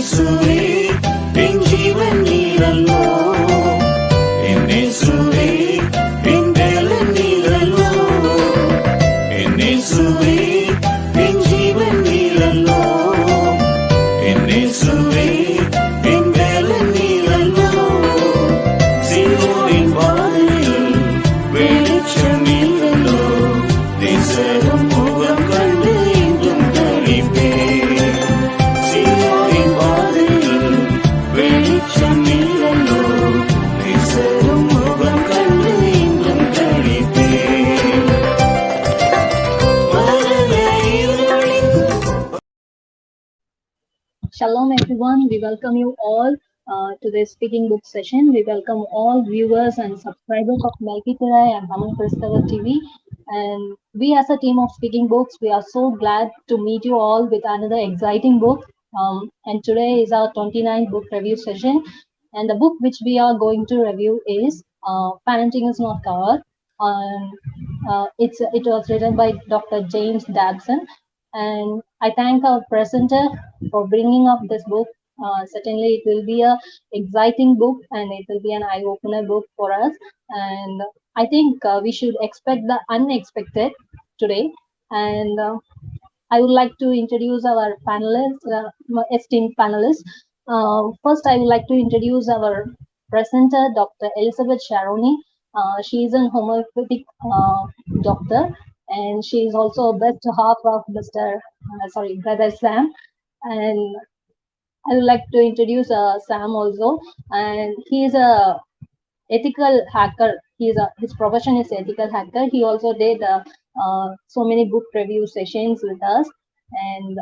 എന്നേசுവേ N ജീവൻ നീരല്ലോ, എന്നേസുവേ N ബലൻ നീരല്ലോ, എന്നേസുവേ N ജീവൻ നീരല്ലോ, എന്നേസുവേ N ബലൻ നീരല്ലോ. സിയോനിൻ വാതിലിൽ വെളിച്ചം നീരല്ലോ, ദേശം മുഖം കണ്ട് എങ്കും കളിപ്പേ. സിയോനിൻ വാതിലിൽ വെളിച്ചം നീരല്ലോ, ദേശം മുഖം കണ്ട് എങ്കും കളിപ്പേ. Shalom everyone, we welcome you all to this speaking book session. We welcome all viewers and subscribers of Melkiterai and Haman Christopher TV. And we as a team of speaking books, we are so glad to meet you all with another exciting book. And today is our 29th book review session. And the book which we are going to review is Parenting is Not Covered. It was written by Dr. James Dobson. And I thank our presenter for bringing up this book. Certainly it will be a exciting book and it will be an eye-opener book for us. And I think we should expect the unexpected today. And I would like to introduce our panelists, esteemed panelists. First, I would like to introduce our presenter, Dr. Elizabeth Sharoni. She is an homeopathic doctor, and she is also a best half of Brother Sam. And I would like to introduce Sam also, and he is a ethical hacker. His profession is ethical hacker. He also did so many book review sessions with us. And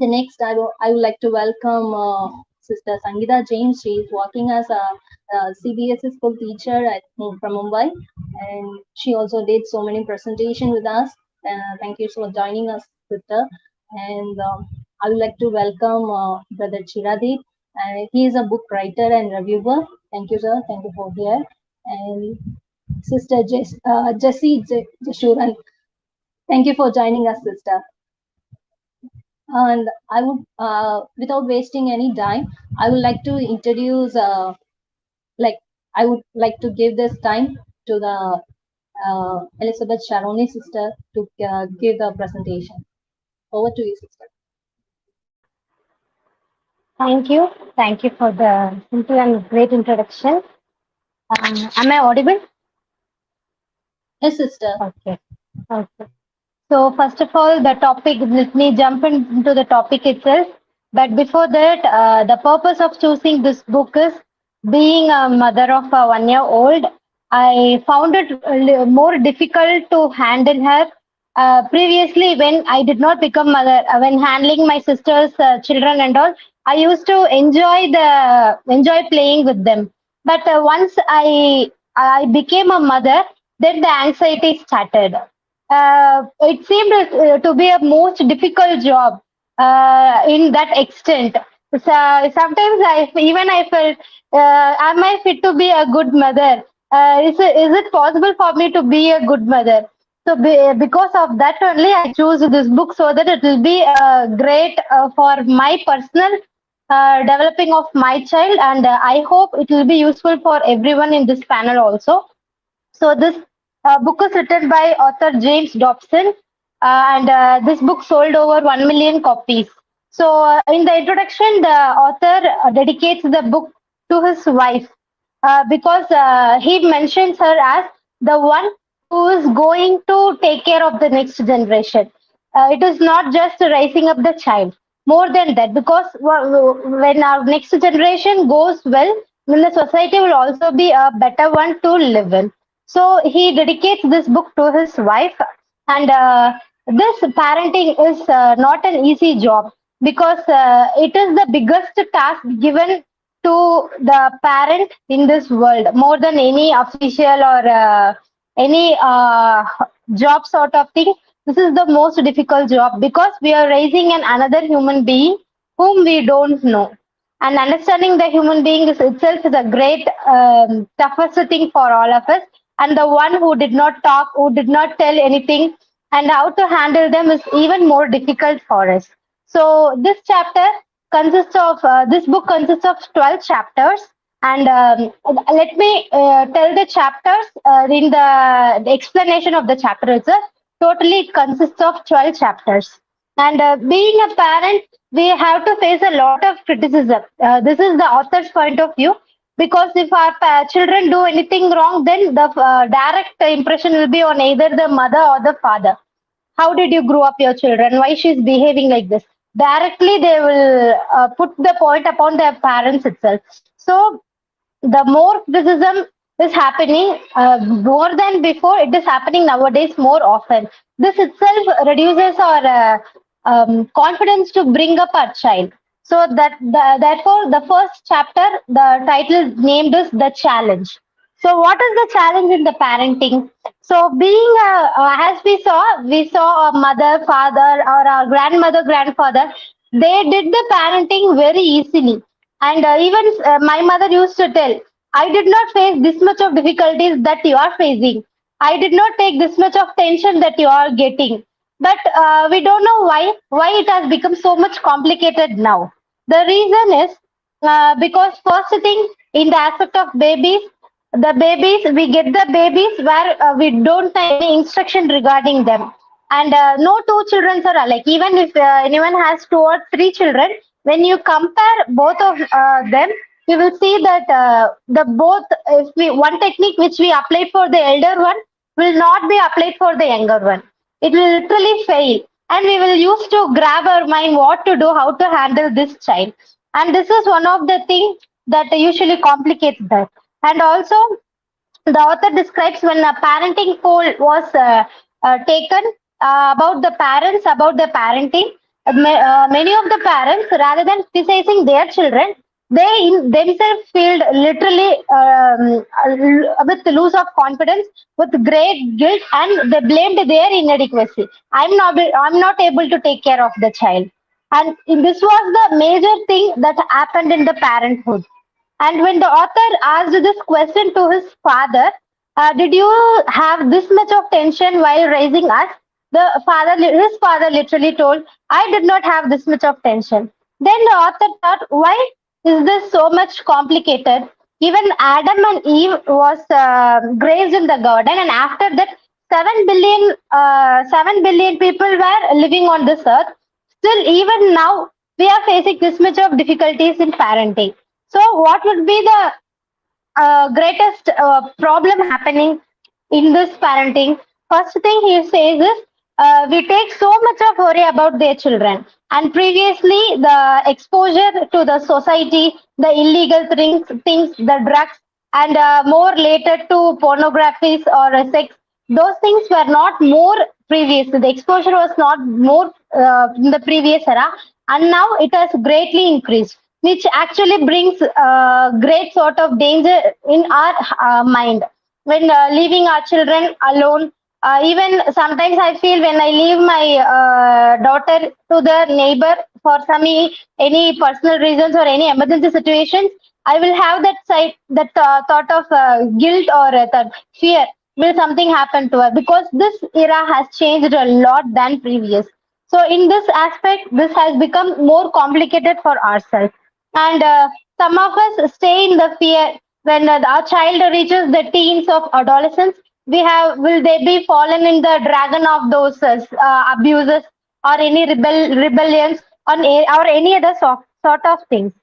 the next, I would like to welcome Sister Sangeetha James. She is working as a CBSE school teacher from Mumbai, and she also did so many presentations with us. Thank you for joining us, Sister. And I would like to welcome Brother Chiradeep. He is a book writer and reviewer. Thank you, sir. Thank you for here. And Sister Jessy Florence. Thank you for joining us, Sister. And I would, without wasting any time, I would like to introduce, I would like to give this time to the Elizabeth Sharoni sister to give the presentation. Over to you, sister. Thank you. Thank you for the simple and great introduction. Am I audible? Yes, sister. Okay. Okay. So first of all, the topic, let me jump into the topic itself. But before that, the purpose of choosing this book is, being a mother of a 1-year-old, I found it more difficult to handle her. Previously, when I did not become mother, when handling my sister's children and all, I used to enjoy playing with them. But once I became a mother, then the anxiety started. It seemed to be a most difficult job in that extent. So sometimes I felt, am I fit to be a good mother? Is it possible for me to be a good mother? So because of that only, I choose this book so that it will be great for my personal developing of my child, and I hope it will be useful for everyone in this panel also. So this book is written by author James Dobson, and this book sold over 1 million copies. So in the introduction, the author dedicates the book to his wife because he mentions her as the one who is going to take care of the next generation. It is not just raising up the child. More than that, because when our next generation goes well, then the society will also be a better one to live in. So he dedicates this book to his wife, and this parenting is not an easy job, because it is the biggest task given to the parent in this world, more than any official or any job sort of thing. This is the most difficult job, because we are raising another human being whom we don't know. And understanding the human being itself is a great toughest thing for all of us. And the one who did not talk, who did not tell anything, and how to handle them is even more difficult for us. So this chapter this book consists of 12 chapters, and let me tell the chapters in the explanation of the chapter itself. Totally, it consists of 12 chapters. And being a parent, we have to face a lot of criticism. This is the author's point of view, because if our children do anything wrong, then the direct impression will be on either the mother or the father. How did you grow up your children? Why she's behaving like this? Directly, they will put the point upon their parents itself. So the more criticism is happening, more than before, it is happening nowadays more often. This itself reduces our confidence to bring up our child. So therefore, the first chapter, the title is named as The Challenge. So what is the challenge in the parenting? So as we saw a mother, father, or our grandmother, grandfather, they did the parenting very easily. And even my mother used to tell, I did not face this much of difficulties that you are facing. I did not take this much of tension that you are getting. But we don't know why it has become so much complicated now. The reason is because first thing, in the aspect of babies, we get the babies where we don't have any instruction regarding them. And no two children are alike. Even if anyone has two or three children, when you compare both of them, you will see that the both if we one technique which we applied for the elder one will not be applied for the younger one. It will literally fail, and we will use to grab our mind what to do, how to handle this child. And this is one of the things that usually complicates that. And also, the author describes when a parenting poll was taken about the parents, about the parenting. Many of the parents, rather than criticizing their children, they in themselves feel literally with loss of confidence, with great guilt, and they blamed their inadequacy. I'm not able to take care of the child. And this was the major thing that happened in the parenthood. And when the author asked this question to his father, did you have this much of tension while raising us? His father literally told, I did not have this much of tension. Then the author thought, why is this so much complicated? Even Adam and Eve was grazed in the garden, and after that, 7 billion people were living on this earth. Still, even now, we are facing this much of difficulties in parenting. So, what would be the greatest problem happening in this parenting? First thing he says is we take so much of worry about their children, and previously the exposure to the society, the illegal things, the drugs, and more later to pornographies or sex. Those things were not more previously. The exposure was not more in the previous era, and now it has greatly increased, which actually brings great sort of danger in our mind when leaving our children alone. Even sometimes I feel when I leave my daughter to the neighbor for any personal reasons or any emergency situations, I will have that thought of guilt or that fear. Will something happen to her? Because this era has changed a lot than previous. So in this aspect, this has become more complicated for ourselves. And some of us stay in the fear when our child reaches the teens of adolescence. Will they be fallen in the dragon of those abuses or any rebellions or any other sort of things?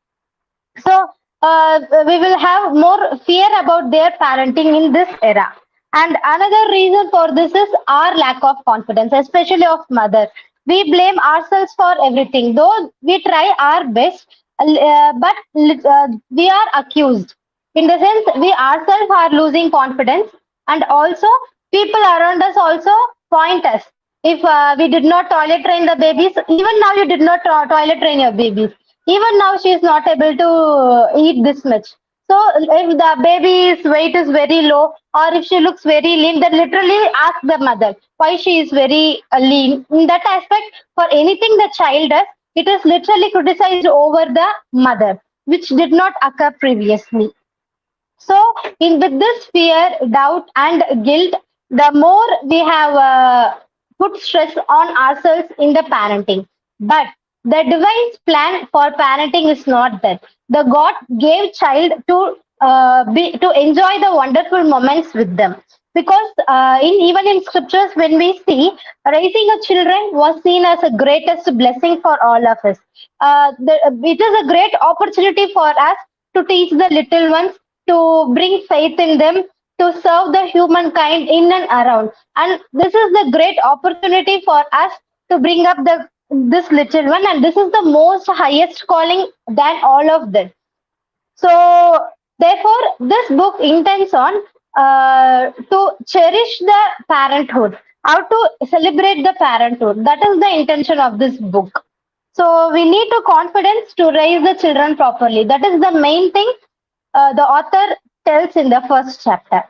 So we will have more fear about their parenting in this era. And another reason for this is our lack of confidence, especially of mother. We blame ourselves for everything, though we try our best, but we are accused. In the sense, we ourselves are losing confidence, and also people around us also point us. If we did not toilet train the babies, even now you did not toilet train your babies. Even now she is not able to eat this much. So if the baby's weight is very low or if she looks very lean, then literally ask the mother why she is very lean. In that aspect, for anything the child does, it is literally criticized over the mother, which did not occur previously. So, with this fear, doubt, and guilt, the more we have put stress on ourselves in the parenting. But The divine plan for parenting is not that. The God gave child to to enjoy the wonderful moments with them. Because in even in scriptures, when we see raising a children was seen as a greatest blessing for all of us. It is a great opportunity for us to teach the little ones, to bring faith in them, to serve the humankind in and around. And this is the great opportunity for us to bring up the this little one, and this is the most highest calling than all of this. So, therefore, this book intends on to cherish the parenthood, how to celebrate the parenthood. That is the intention of this book. So, we need to confidence to raise the children properly. That is the main thing the author tells in the first chapter.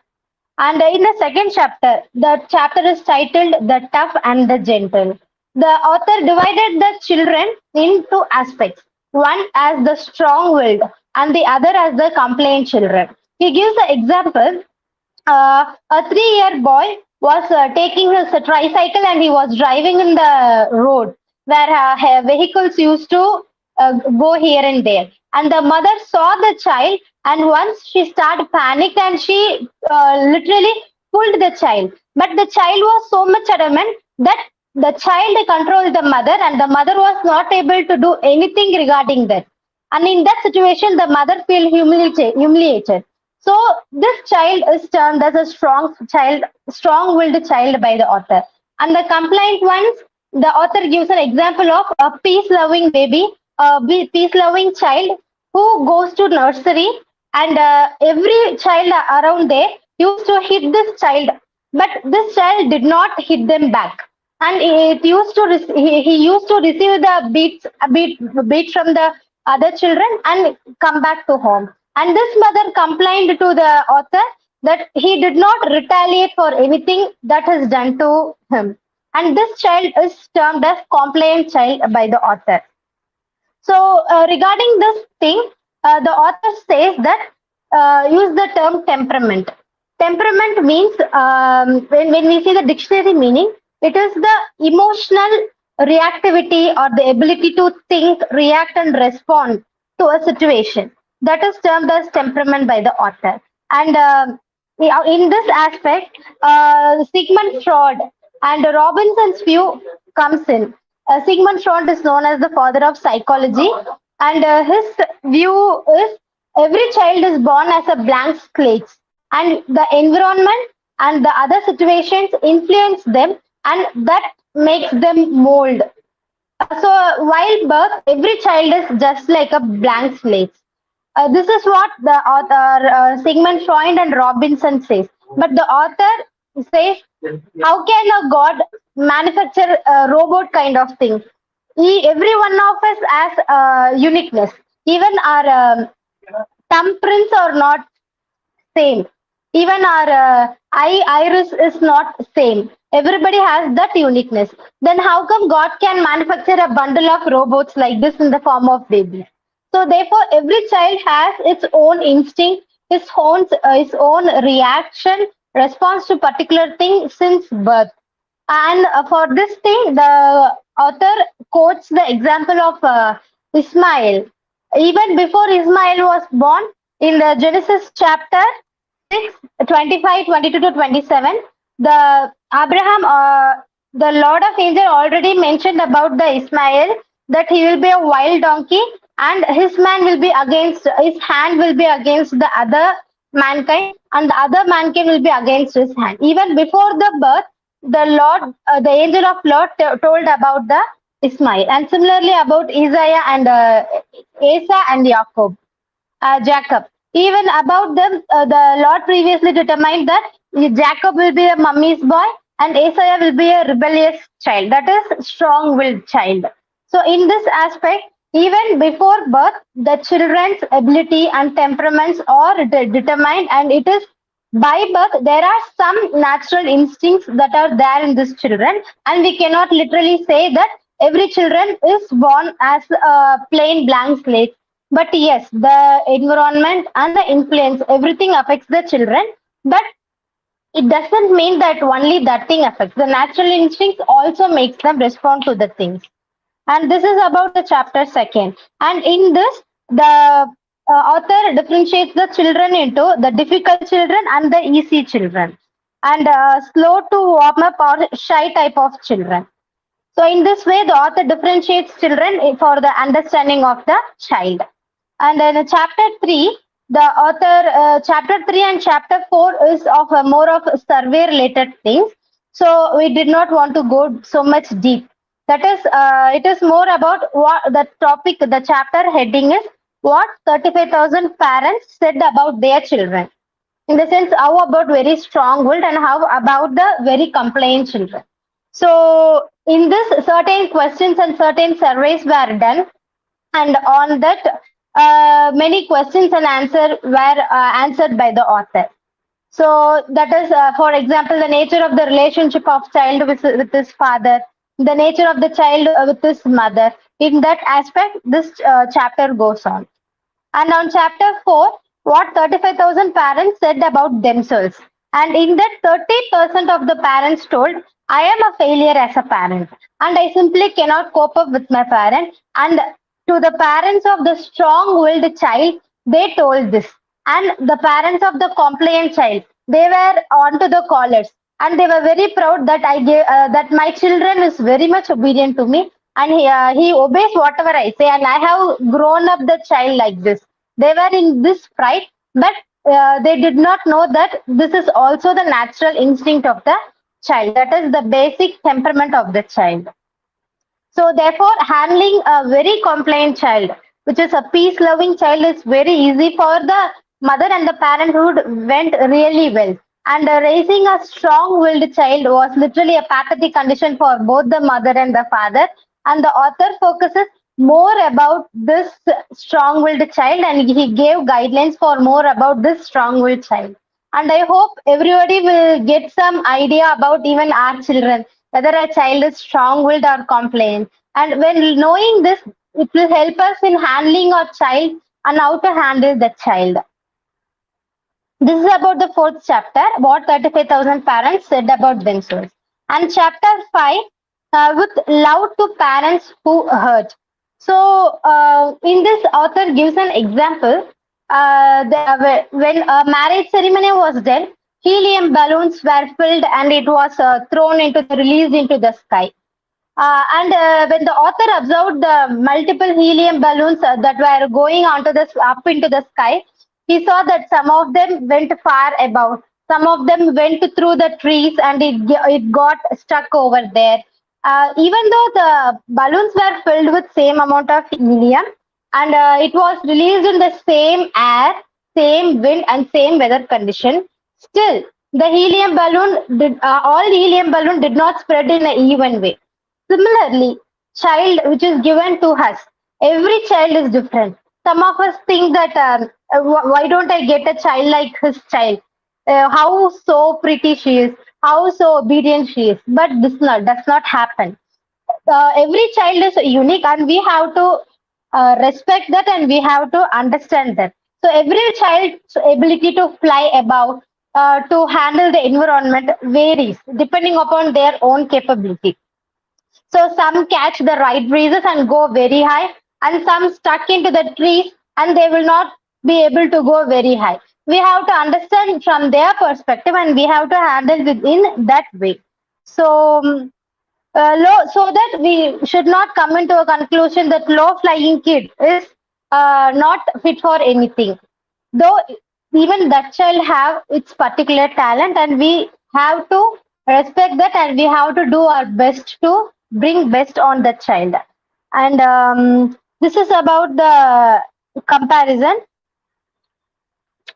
And in the second chapter, the chapter is titled The Tough and the Gentle. The author divided the children into aspects, one as the strong willed and the other as the complaint children. He gives the example a 3-year boy was taking his tricycle and he was driving in the road where vehicles used to go here and there. And the mother saw the child, and once she started panic and she literally pulled the child. But the child was so much adamant that the child controlled the mother, and the mother was not able to do anything regarding that. And in that situation, the mother feel humiliated. So this child is termed as a strong child, strong-willed child by the author. And the complaint ones, the author gives an example of a peace-loving baby, a peace-loving child who goes to nursery, and every child around there used to hit this child, but this child did not hit them back. And it used to he used to receive the beat from the other children and come back to home. And this mother complained to the author that he did not retaliate for anything that is done to him. And this child is termed as complaint child by the author. So, regarding this thing, the author says that use the term temperament. Temperament means, when we see the dictionary meaning, it is the emotional reactivity or the ability to think, react, and respond to a situation. That is termed as temperament by the author. And in this aspect, Sigmund Freud and Robinson's view comes in. Sigmund Freud is known as the father of psychology, and his view is every child is born as a blank slate, and the environment and the other situations influence them, and that makes them mold. So, while birth, every child is just like a blank slate. This is what the author Sigmund Freud and Robinson says. But the author says, how can a god manufacture a robot kind of thing? Every one of us has uniqueness. Even our thumbprints are not same. Even our iris is not same. Everybody has that uniqueness. Then how come God can manufacture a bundle of robots like this in the form of babies? So therefore, every child has its own instinct, its own reaction, response to particular thing since birth. And for this thing, the author quotes the example of Ismail. Even before Ismail was born, in the Genesis chapter 6, 25, 22 to 27, the Abraham, the Lord of Angel already mentioned about the Ismail that he will be a wild donkey, and his hand will be against the other mankind, and the other mankind will be against his hand. Even before the birth, the Lord, the angel of Lord told about the Ismail, and similarly about Isaiah and Asa and Jacob. Even about them, the Lord previously determined that Jacob will be a mummy's boy and Isaiah will be a rebellious child, that is strong-willed child. So in this aspect, even before birth, the children's ability and temperaments are determined, and it is by birth there are some natural instincts that are there in these children, and we cannot literally say that every children is born as a plain blank slate. But yes, the environment and the influence, everything affects the children. But it doesn't mean that only that thing affects. The natural instincts also makes them respond to the things. And this is about the chapter second. And in this, the author differentiates the children into the difficult children and the easy children, and slow to warm up or shy type of children. So in this way, the author differentiates children for the understanding of the child. And in chapter 3, the author, chapter 3 and chapter 4 is of a more of survey related things. So we did not want to go so much deep. That is, it is more about what the topic, the chapter heading is what 35,000 parents said about their children. In the sense, how about very strong-willed and how about the very complaint children. So in this, certain questions and certain surveys were done, and on that, many questions and answer were answered by the author. So that is, for example, the nature of the relationship of child with his father, the nature of the child with his mother. In that aspect, this chapter goes on. And on chapter 4, what 35,000 parents said about themselves. And in that, 30% of the parents told, I am a failure as a parent. And I simply cannot cope up with my parent. And to the parents of the strong willed child, they told this. And the parents of the compliant child, they were onto the collars. And they were very proud that that my children is very much obedient to me, and he obeys whatever I say, and I have grown up the child like this. They were in this fright, but they did not know that this is also the natural instinct of the child. That is the basic temperament of the child. So therefore, handling a very compliant child, which is a peace-loving child, is very easy for the mother, and the parenthood went really well. And raising a strong-willed child was literally a pathetic condition for both the mother and the father. And the author focuses more about this strong-willed child, and he gave guidelines for more about this strong-willed child. And I hope everybody will get some idea about even our children, whether a child is strong-willed or compliant. And when knowing this, it will help us in handling our child and how to handle the child. This is about the fourth chapter, what 35,000 parents said about themselves. And chapter 5, with love to parents who hurt. So, in this, author gives an example. When a marriage ceremony was done, helium balloons were filled and it was thrown into the released into the sky. And when the author observed the multiple helium balloons that were going onto the up into the sky, he saw that some of them went far above, some of them went through the trees, and it got stuck over there. Even though the balloons were filled with same amount of helium, and it was released in the same air, same wind, and same weather condition, still the helium balloon did all helium balloon did not spread in an even way. Similarly, child which is given to us, every child is different. Some of us think that why don't I get a child like his child? How so pretty she is, how so obedient she is. But this does not happen. Every child is unique, and we have to respect that, and we have to understand that. So every child's ability to fly above, to handle the environment varies depending upon their own capability. So some catch the right breezes and go very high, and some stuck into the trees and they will not be able to go very high. We have to understand from their perspective, and we have to handle within that way. So, so that we should not come into a conclusion that low flying kid is not fit for anything. Though even that child have its particular talent, and we have to respect that, and we have to do our best to bring best on the child. And this is about the comparison.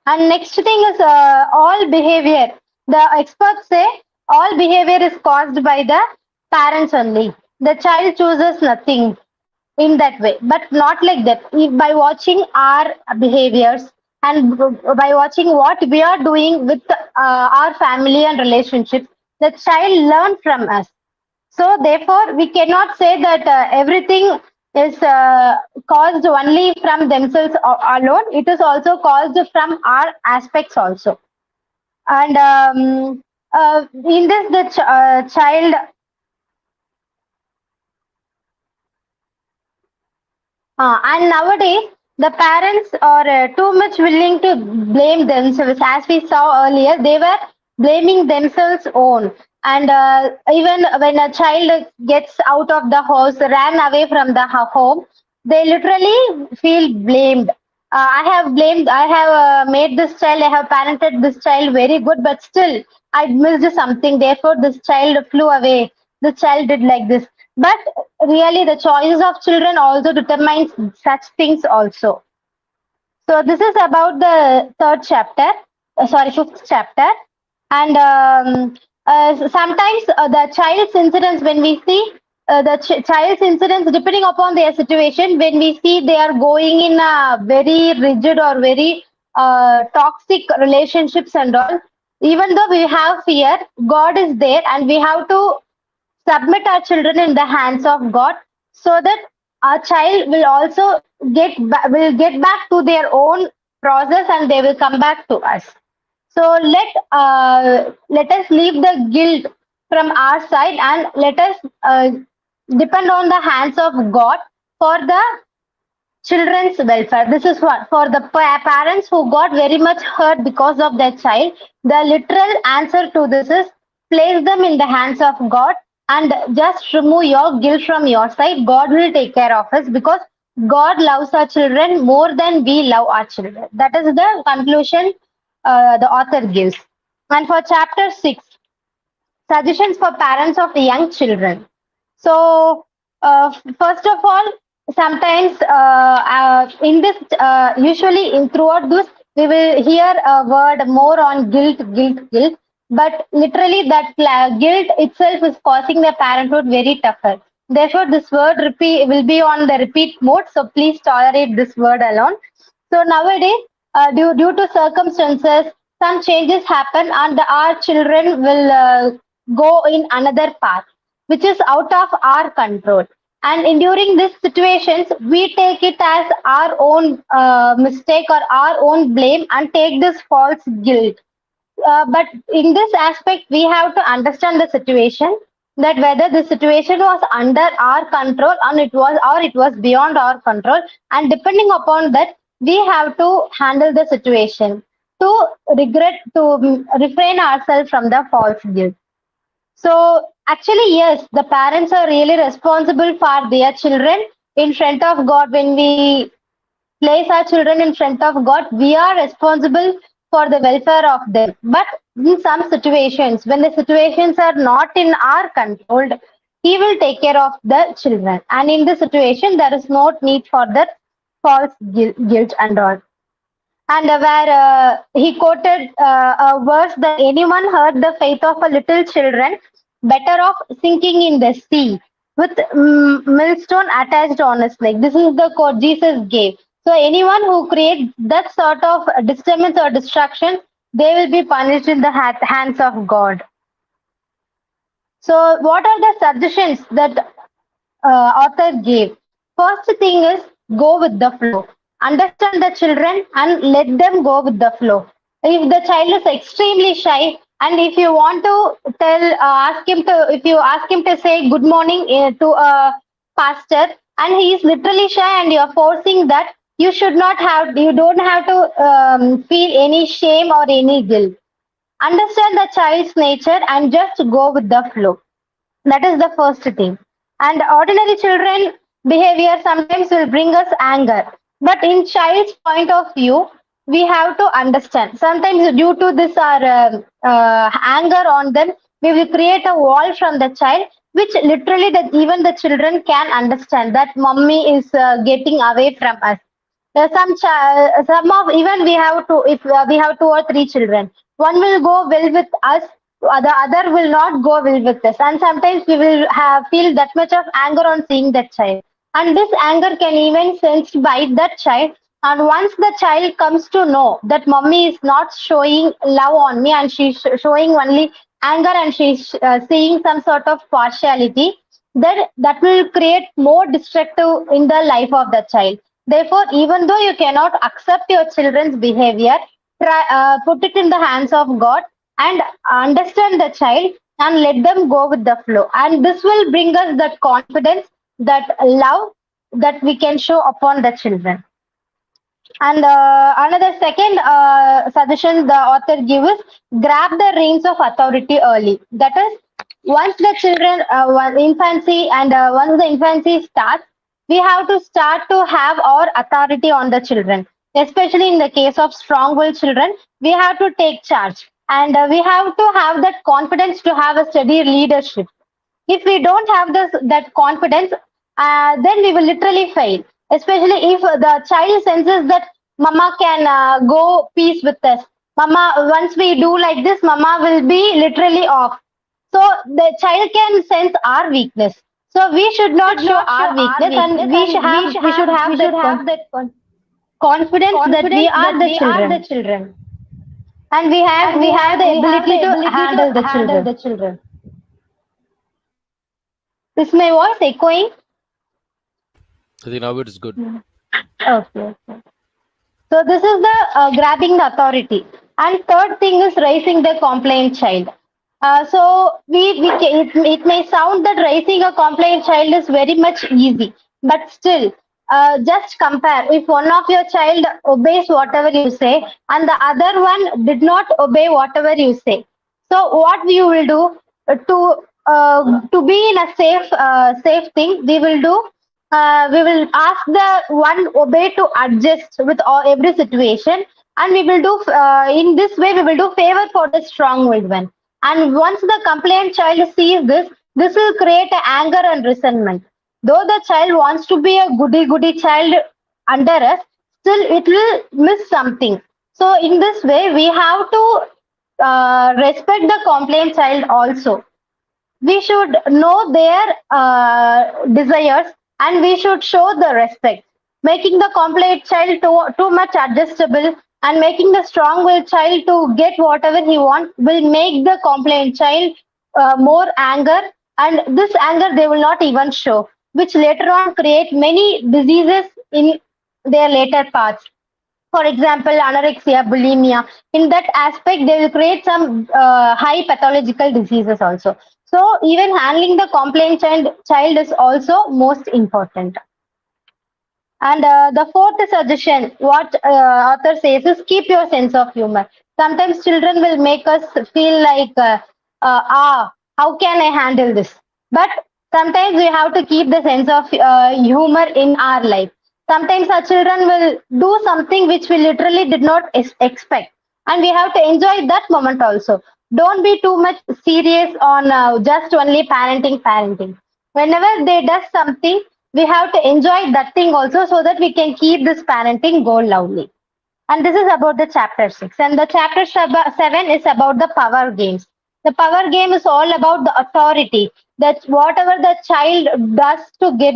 And next thing is all behavior. The experts say all behavior is caused by the parents only. The child chooses nothing in that way, but not like that. By watching our behaviors, and by watching what we are doing with our family and relationships, the child learn from us. So therefore, we cannot say that everything is caused only from themselves alone. It is also caused from our aspects also. And in this, the child And nowadays, the parents are too much willing to blame themselves. As we saw earlier, they were blaming themselves own. And even when a child gets out of the house, ran away from the home, they literally feel blamed. I have made this child, I have parented this child very good, but still I missed something. Therefore, this child flew away. The child did like this. But really, the choices of children also determines such things also. So this is about the third chapter, fifth chapter. And sometimes the child's incidents, when we see the child's incidents, depending upon their situation, when we see they are going in a very rigid or very toxic relationships and all, even though we have fear, God is there, and we have to submit our children in the hands of God, so that our child will also will get back to their own process, and they will come back to us. So let us leave the guilt from our side, and let us depend on the hands of God for the children's welfare. This is what for the parents who got very much hurt because of their child. The literal answer to this is place them in the hands of God and just remove your guilt from your side. God will take care of us because God loves our children more than we love our children. That is the conclusion the author gives. And for chapter 6, suggestions for parents of young children. So, first of all, sometimes in this, usually in throughout this, we will hear a word more on guilt, guilt, guilt. But literally, that guilt itself is causing the parenthood very tougher. Therefore, this word repeat will be on the repeat mode. So please tolerate this word alone. So nowadays, due to circumstances, some changes happen, and our children will go in another path, which is out of our control. And during these situations, we take it as our own mistake or our own blame and take this false guilt. But in this aspect, we have to understand the situation, that whether the situation was under our control or it was beyond our control, and depending upon that, we have to handle the situation to refrain ourselves from the false guilt. So actually, yes, the parents are really responsible for their children in front of God. When we place our children in front of God, we are responsible for the welfare of them. But in some situations, when the situations are not in our control, He will take care of the children. And in this situation, there is no need for that false guilt and all. And where he quoted a verse that anyone hurt the faith of a little children, better off sinking in the sea with millstone attached on his leg. This is the quote Jesus gave. So anyone who creates that sort of disturbance or distraction, they will be punished in the hands of God. So what are the suggestions that author gave? First thing is go with the flow. Understand the children and let them go with the flow. If the child is extremely shy, and if you want to if you ask him to say good morning to a pastor, and he is literally shy, and you are forcing that, you don't have to feel any shame or any guilt. Understand the child's nature and just go with the flow. That is the first thing. And ordinary children behavior sometimes will bring us anger. But in child's point of view, we have to understand. Sometimes due to this our anger on them, we will create a wall from the child, which literally that even the children can understand that mommy is getting away from us. Some of even we have to if we have two or three children, one will go well with us, the other will not go well with us, and sometimes we will have feel that much of anger on seeing that child, and this anger can even sensed by that child. And once the child comes to know that mommy is not showing love on me, and she's showing only anger, and she's seeing some sort of partiality, that will create more destructive in the life of the child. Therefore, even though you cannot accept your children's behavior, put it in the hands of God and understand the child and let them go with the flow. And this will bring us that confidence, that love, that we can show upon the children. And another second suggestion the author gives is grab the reins of authority early. That is, once the children, infancy, and once the infancy starts, we have to start to have our authority on the children. Especially in the case of strong-willed children, we have to take charge, and we have to have that confidence to have a steady leadership. If we don't have that confidence, then we will literally fail. Especially if the child senses that mama can go peace with us. Mama, once we do like this, mama will be literally off. So the child can sense our weakness. So we should not show our weakness, and we should have that confidence that we are the children, and we have the ability to handle the children. Is my voice echoing? I think now it is good. Okay. So this is the grabbing the authority. And third thing is raising the compliant child. So it may sound that raising a compliant child is very much easy, but still, just compare. If one of your child obeys whatever you say, and the other one did not obey whatever you say, so what you will do to be in a safe thing, we will ask the one obey to adjust with every situation, and we will do in this way we will do favor for the strong-willed one. And once the compliant child sees this will create a anger and resentment. Though the child wants to be a goody child under us, still it will miss something. So in this way we have to respect the compliant child also. We should know their desires, and we should show the respect. Making the compliant child too much adjustable and making the strong-willed child to get whatever he wants will make the compliant child more anger, and this anger they will not even show, which later on create many diseases in their later parts. For example, anorexia, bulimia. In that aspect, they will create some high pathological diseases also. So even handling the complaint child is also most important. And the fourth suggestion, what author says is keep your sense of humor. Sometimes children will make us feel like, how can I handle this? But sometimes we have to keep the sense of humor in our life. Sometimes our children will do something which we literally did not expect, and we have to enjoy that moment also. Don't be too much serious on just only parenting. Whenever they does something, we have to enjoy that thing also, so that we can keep this parenting go lovely. And this is about the chapter 6. And the chapter 7 is about the power games. The power game is all about the authority, that whatever the child does to get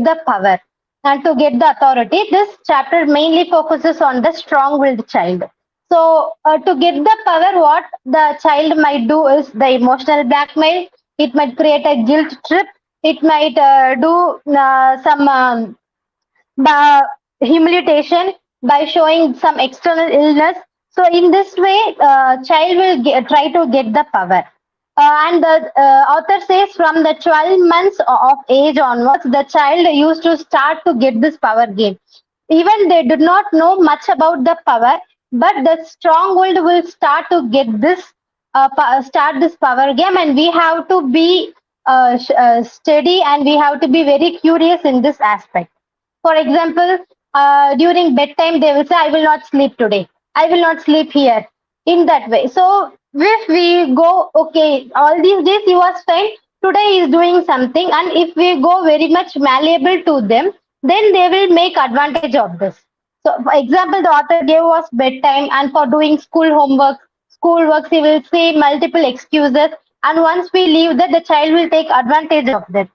the power and to get the authority. This chapter mainly focuses on the strong-willed child. So to get the power, what the child might do is the emotional blackmail. It might create a guilt trip. It might do some humiliation by showing some external illness. So in this way, child will try to get the power. And the author says from the 12 months of age onwards, the child used to start to get this power game. Even they did not know much about the power, but the strong-willed will start to get this, start this power game, and we have to be steady, and we have to be very curious in this aspect. For example, during bedtime, they will say, I will not sleep today. I will not sleep here. In that way. So if we go, okay, all these days he was fine, today he is doing something, and if we go very much malleable to them, then they will make advantage of this. So for example, the author gave us bedtime, and for doing school works, he will say multiple excuses, and once we leave that, the child will take advantage of that.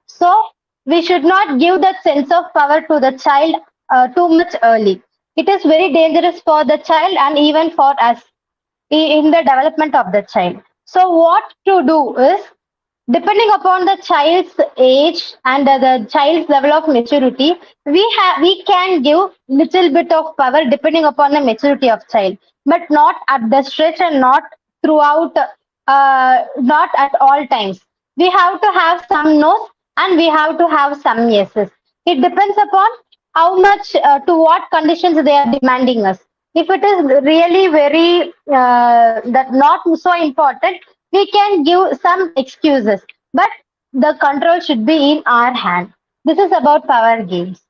So we should not give that sense of power to the child too much early. It is very dangerous for the child and even for us in the development of the child. So what to do is, depending upon the child's age and the child's level of maturity, we can give little bit of power depending upon the maturity of child, but not at the stretch and not throughout, not at all times. We have to have some no's and we have to have some yeses. It depends upon how much, to what conditions they are demanding us. If it is really very that not so important, we can give some excuses, but the control should be in our hand. This is about power games.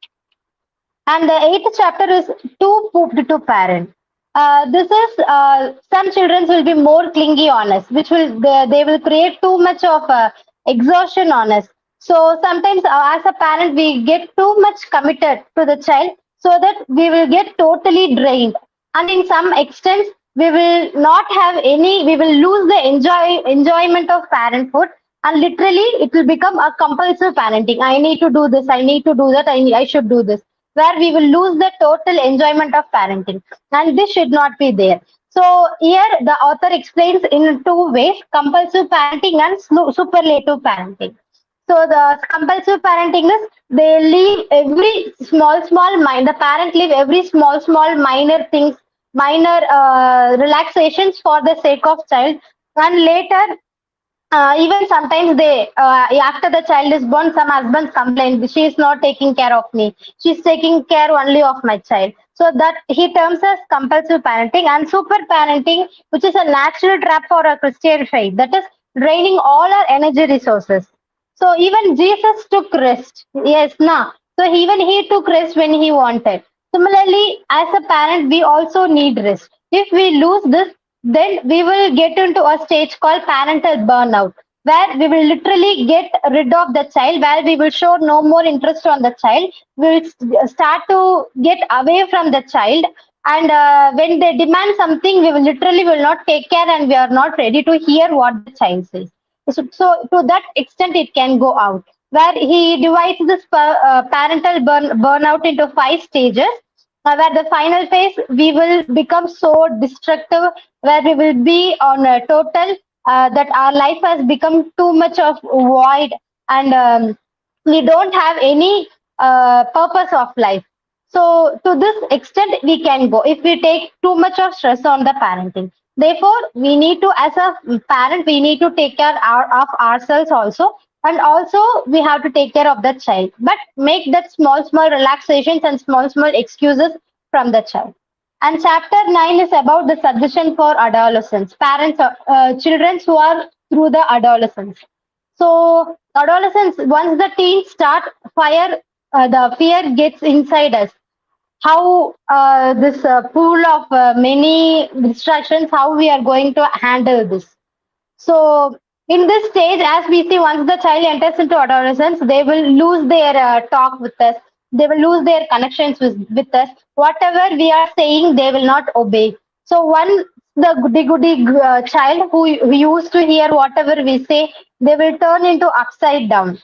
And the eighth chapter is too pooped to parent. This is some children will be more clingy on us, which will they will create too much of exhaustion on us. So sometimes, as a parent, we get too much committed to the child, so that we will get totally drained, and in some extent, we will not have any. We will lose the enjoyment of parenthood, and literally, it will become a compulsive parenting. I need to do this. I need to do that. I should do this, where we will lose the total enjoyment of parenting. And this should not be there. So here the author explains in two ways: compulsive parenting and superlative parenting. So the compulsive parenting is they leave every small mind. The parent leave every small minor things, minor relaxations for the sake of child, and later even sometimes they after the child is born, some husbands complain she is not taking care of me, she's taking care only of my child. So that he terms as compulsive parenting. And super parenting, which is a natural trap for a Christian faith, that is draining all our energy resources. So even Jesus took rest. Yes, no. So even he took rest when he wanted. Similarly, as a parent, we also need rest. If we lose this, then we will get into a stage called parental burnout, where we will literally get rid of the child, where we will show no more interest on the child. We will start to get away from the child. And when they demand something, we will literally will not take care, and we are not ready to hear what the child says. So to that extent, it can go out, where he divides this parental burnout into five stages. Where the final phase, we will become so destructive, where we will be on a total that our life has become too much of void, and we don't have any purpose of life. So to this extent, we can go if we take too much of stress on the parenting. Therefore, we need to, as a parent, we need to take care of ourselves also, and also we have to take care of the child. But make that small relaxations and small excuses from the child. And chapter 9 is about the suggestion for adolescents, parents, children who are through the adolescence. So adolescence, once the teens start, the fear gets inside us. How this pool of many distractions, how we are going to handle this. So in this stage, as we see, once the child enters into adolescence, they will lose their talk with us. They will lose their connections with us. Whatever we are saying, they will not obey. So one, the goody child who used to hear whatever we say, they will turn into upside down,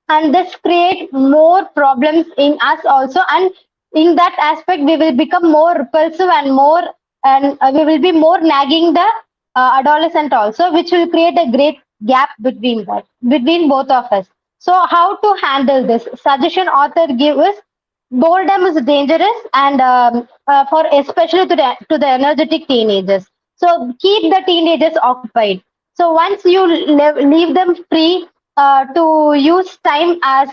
and this create more problems in us also. And in that aspect, we will become more repulsive and more, and we will be more nagging the adolescent also, which will create a great gap between both of us. So how to handle this? Suggestion author gives: boredom is dangerous, and for especially to the energetic teenagers. So keep the teenagers occupied. So once you leave them free to use time as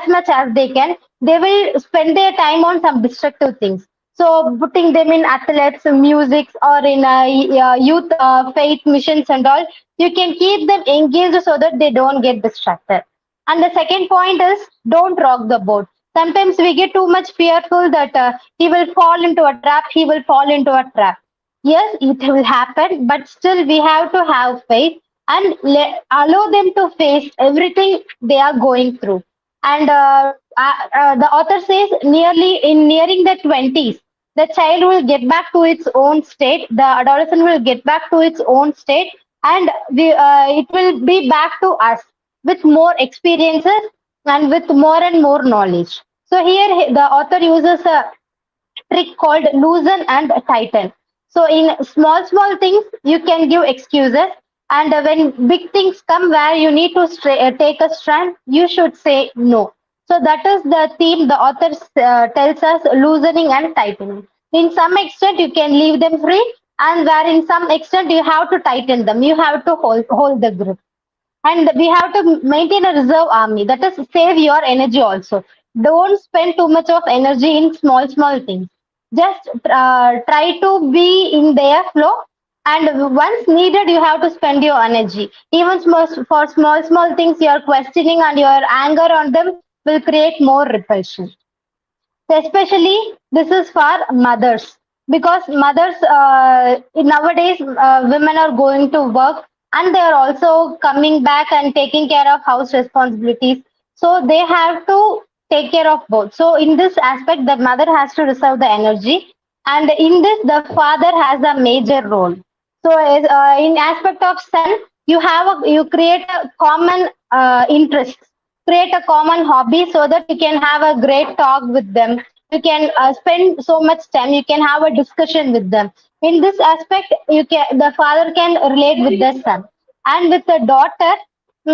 much as they can, they will spend their time on some destructive things. So putting them in athletics, music, or in youth faith missions and all, you can keep them engaged so that they don't get distracted. And the second point is, don't rock the boat. Sometimes we get too much fearful that he will fall into a trap, he will fall into a trap. Yes, it will happen, but still we have to have faith and allow them to face everything they are going through. And the author says, nearing the 20s, the child will get back to its own state, the adolescent will get back to its own state, and it will be back to us with more experiences and with more and more knowledge. So here the author uses a trick called loosen and tighten. So in small things, you can give excuses. And when big things come where you need to take a stand, you should say no. So that is the theme the author tells us: loosening and tightening. In some extent, you can leave them free, and where in some extent you have to tighten them. You have to hold the grip. And we have to maintain a reserve army, that is save your energy also. don't spend too much of energy in small things. Just try to be in their flow, and once needed, you have to spend your energy. Even for small things, your questioning and your anger on them will create more repulsion. So especially this is for mothers, because mothers nowadays women are going to work, and they are also coming back and taking care of house responsibilities. So they have to take care of both. So in this aspect, the mother has to reserve the energy, and in this, the father has a major role. So in aspect of son, you create a common interest, create a common hobby, so that you can have a great talk with them. You can spend so much time, you can have a discussion with them. In this aspect, the father can relate with the son. And with the daughter,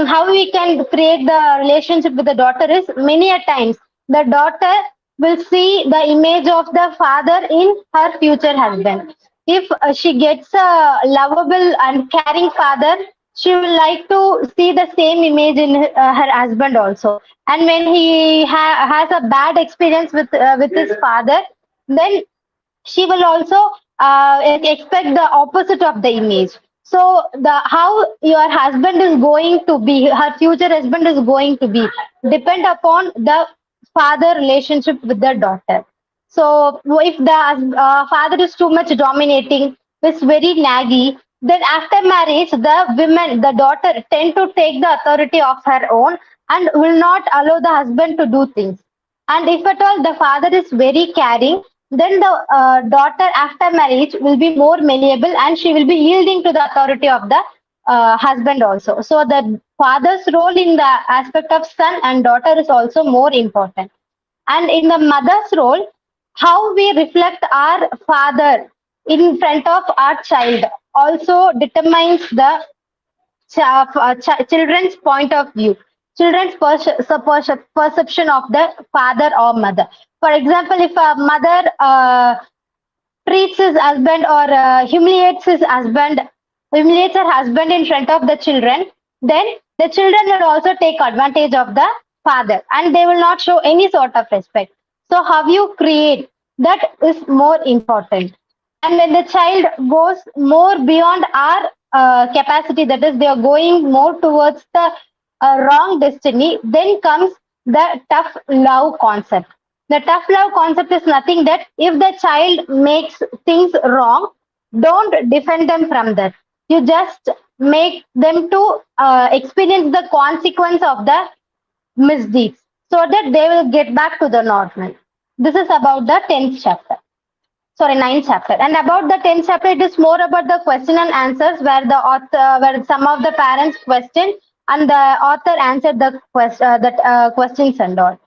how we can create the relationship with the daughter is, many a times the daughter will see the image of the father in her future husband. If she gets a lovable and caring father, she will like to see the same image in her husband also. And when he has a bad experience with his father, then she will also expect the opposite of the image. So the how your husband is going to be, her future husband is going to be, depend upon the father relationship with the daughter. So if the father is too much dominating, is very naggy, then after marriage, the daughter tend to take the authority of her own, and will not allow the husband to do things. And if at all the father is very caring, then the daughter after marriage will be more malleable, and she will be yielding to the authority of the husband also. So the father's role in the aspect of son and daughter is also more important. And in the mother's role, how we reflect our father in front of our child also determines the children's point of view, children's perception of the father or mother. For example, if a mother treats his husband or humiliates her husband in front of the children, then the children will also take advantage of the father, and they will not show any sort of respect. So how you create that is more important. And when the child goes more beyond our capacity, that is, they are going more towards the wrong destiny, then comes the tough love concept. The tough love concept is nothing that if the child makes things wrong, don't defend them from that. You just make them to experience the consequence of the misdeeds, so that they will get back to the normal. This is about the 10th chapter. Sorry, 9th chapter. And about the 10th chapter, it is more about the question and answers, where the author, where some of the parents question, and the author answered the questions and all.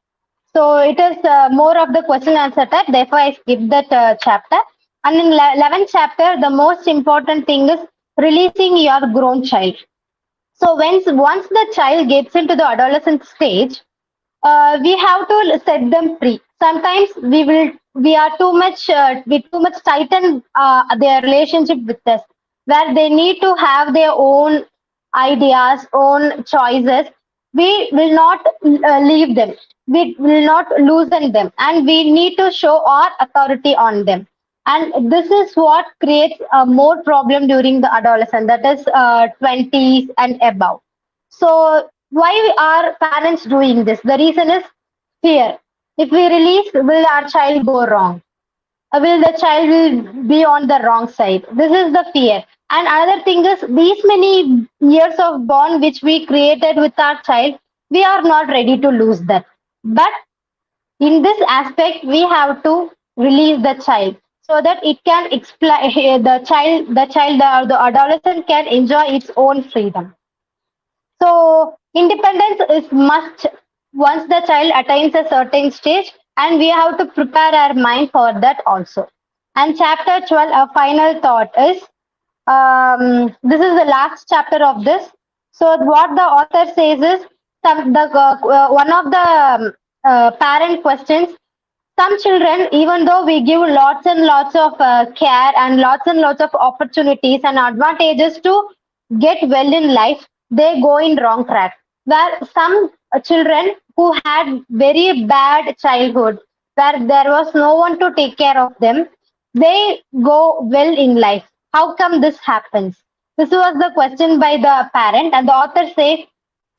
So it is more of the question answer type. Therefore, I skipped that chapter. And in 11th chapter, the most important thing is releasing your grown child. So once the child gets into the adolescent stage, we have to set them free. Sometimes we are too much we too much tighten their relationship with us, where they need to have their own ideas, own choices. We will not leave them. We will not loosen them, and we need to show our authority on them. And this is what creates more problem during the adolescence, that is 20s and above. So why are parents doing this? The reason is fear. If we release, will our child go wrong? Will the child will be on the wrong side? This is the fear. And another thing is, these many years of bond which we created with our child, we are not ready to lose that. But in this aspect, we have to release the child, so that it can explain the child or the adolescent can enjoy its own freedom. So independence is must once the child attains a certain stage, and we have to prepare our mind for that also. And chapter 12, a final thought is, this is the last chapter of this. So what the author says is, one of the parent questions, some children, even though we give lots and lots of care and lots of opportunities and advantages to get well in life, they go in wrong track. Where some children who had very bad childhood, where there was no one to take care of them, they go well in life. How come this happens? This was the question by the parent, and the author says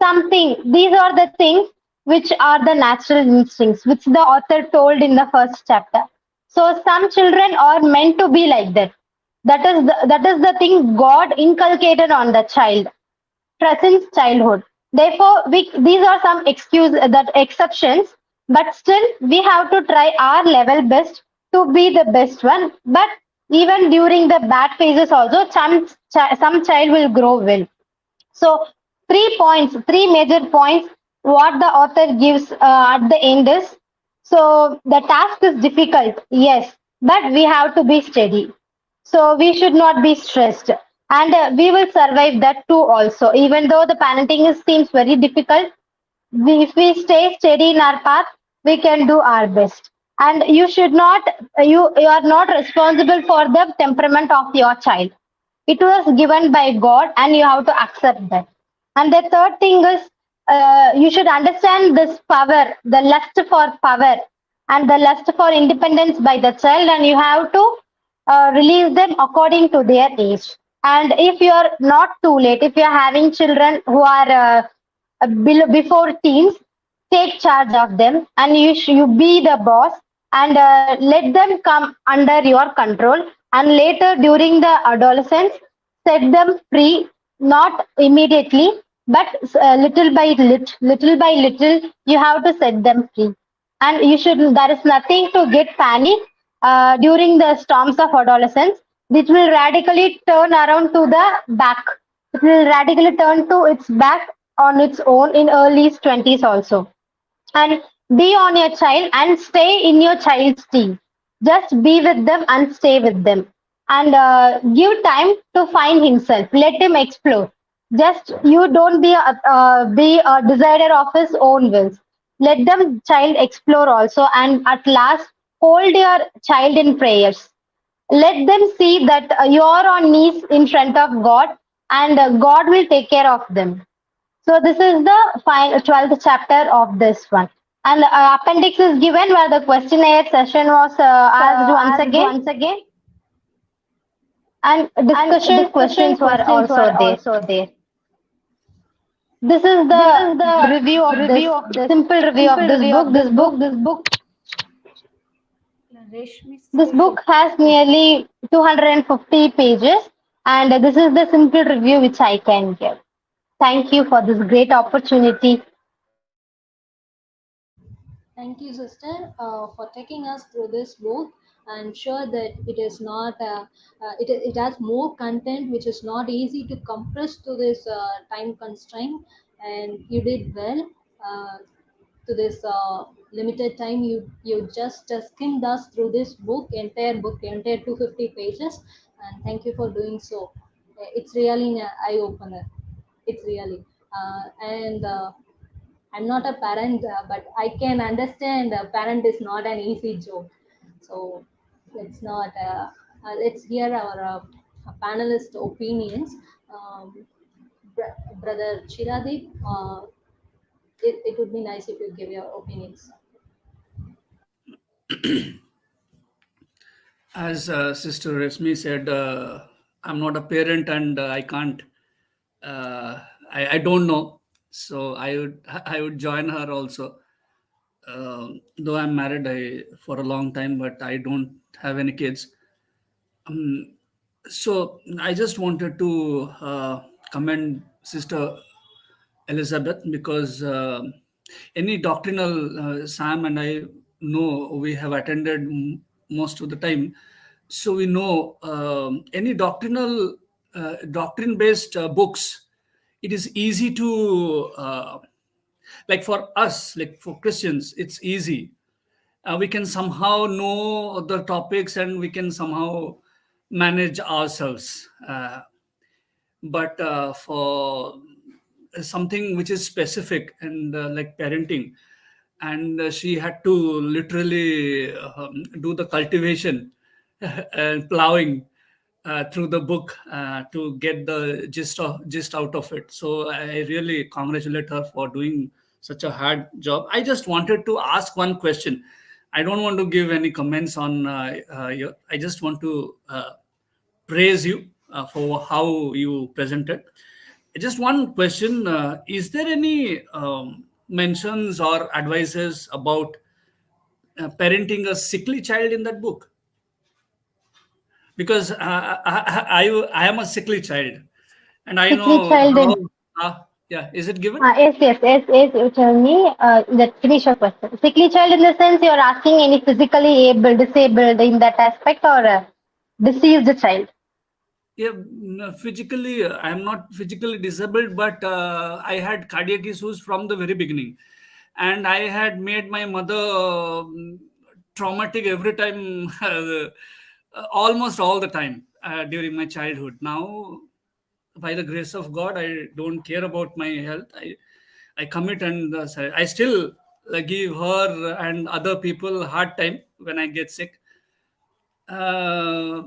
something. These are the things which are the natural instincts, which the author told in the first chapter. So some children are meant to be like that. That is the thing God inculcated on the child since childhood. Therefore, these are some that exceptions, but still we have to try our level best to be the best one. But even during the bad phases, also some child will grow well. So 3 points, three major points, what the author gives at the end is, so the task is difficult, yes, but we have to be steady. So we should not be stressed. And we will survive that too also. Even though the parenting seems very difficult, if we stay steady in our path, we can do our best. And you should not, you are not responsible for the temperament of your child. It was given by God, and you have to accept that. And the third thing is, you should understand this power, the lust for power, and the lust for independence by the child, and you have to release them according to their age. And if you are not too late, if you are having children who are before teens, take charge of them, and you be the boss, and let them come under your control. And later, during the adolescence, set them free, not immediately, but little by little, you have to set them free. And you should, there is nothing to get panic during the storms of adolescence. It will radically turn around to the back. It will radically turn to its back on its own in early 20s also. And be on your child and stay in your child's team. Just be with them and stay with them. And give time to find himself. Let him explore. Just you don't be a decider of his own wills. Let them child explore also. And at last, hold your child in prayers. Let them see that you are on knees in front of God, and God will take care of them. So this is the 12th chapter of this one. And the appendix is given where the questionnaire session was asked once again. And discussion questions were also there. This is the review of this, simple review of this book. This book has nearly 250 pages, and this is the simple review which I can give. Thank you for this great opportunity. Thank you, sister, for taking us through this book. I'm sure that it is not, it has more content which is not easy to compress to this time constraint, and you did well to this limited time. You just skimmed us through this book, entire 250 pages, and thank you for doing so. It's really an eye opener. It's really, and I'm not a parent, but I can understand a parent is not an easy job. So let's not, let's hear our panelist opinions. Um, Brother Chiradeep, it would be nice if you give your opinions. As Sister Raeshmi said, I'm not a parent and I can't. I don't know, so I would join her also. Though I'm married for a long time, but I don't have any kids. So I just wanted to commend Sister Elizabeth because any doctrinal, Sam and I know we have attended most of the time, so we know any doctrine based books. It is easy to like for us, like for Christians, it's easy. We can somehow know the topics and we can somehow manage ourselves. But for something which is specific and like parenting, and she had to literally do the cultivation and plowing through the book to get the gist out of it. So I really congratulate her for doing such a hard job. I just wanted to ask one question. I don't want to give any comments on I just want to praise you for how you presented. Just one question: is there any mentions or advices about parenting a sickly child in that book? Because I am a sickly child, and I Sickly know child how. in Yeah, is it given? yes, you tell me. That finish your question. Sickly child in the sense you're asking any physically able, disabled in that aspect, or deceased child. Yeah, no, physically, I am not physically disabled, but I had cardiac issues from the very beginning, and I had made my mother traumatic every time, almost all the time during my childhood. Now, by the grace of God, I don't care about my health. I commit, and I still give her and other people hard time when I get sick. uh,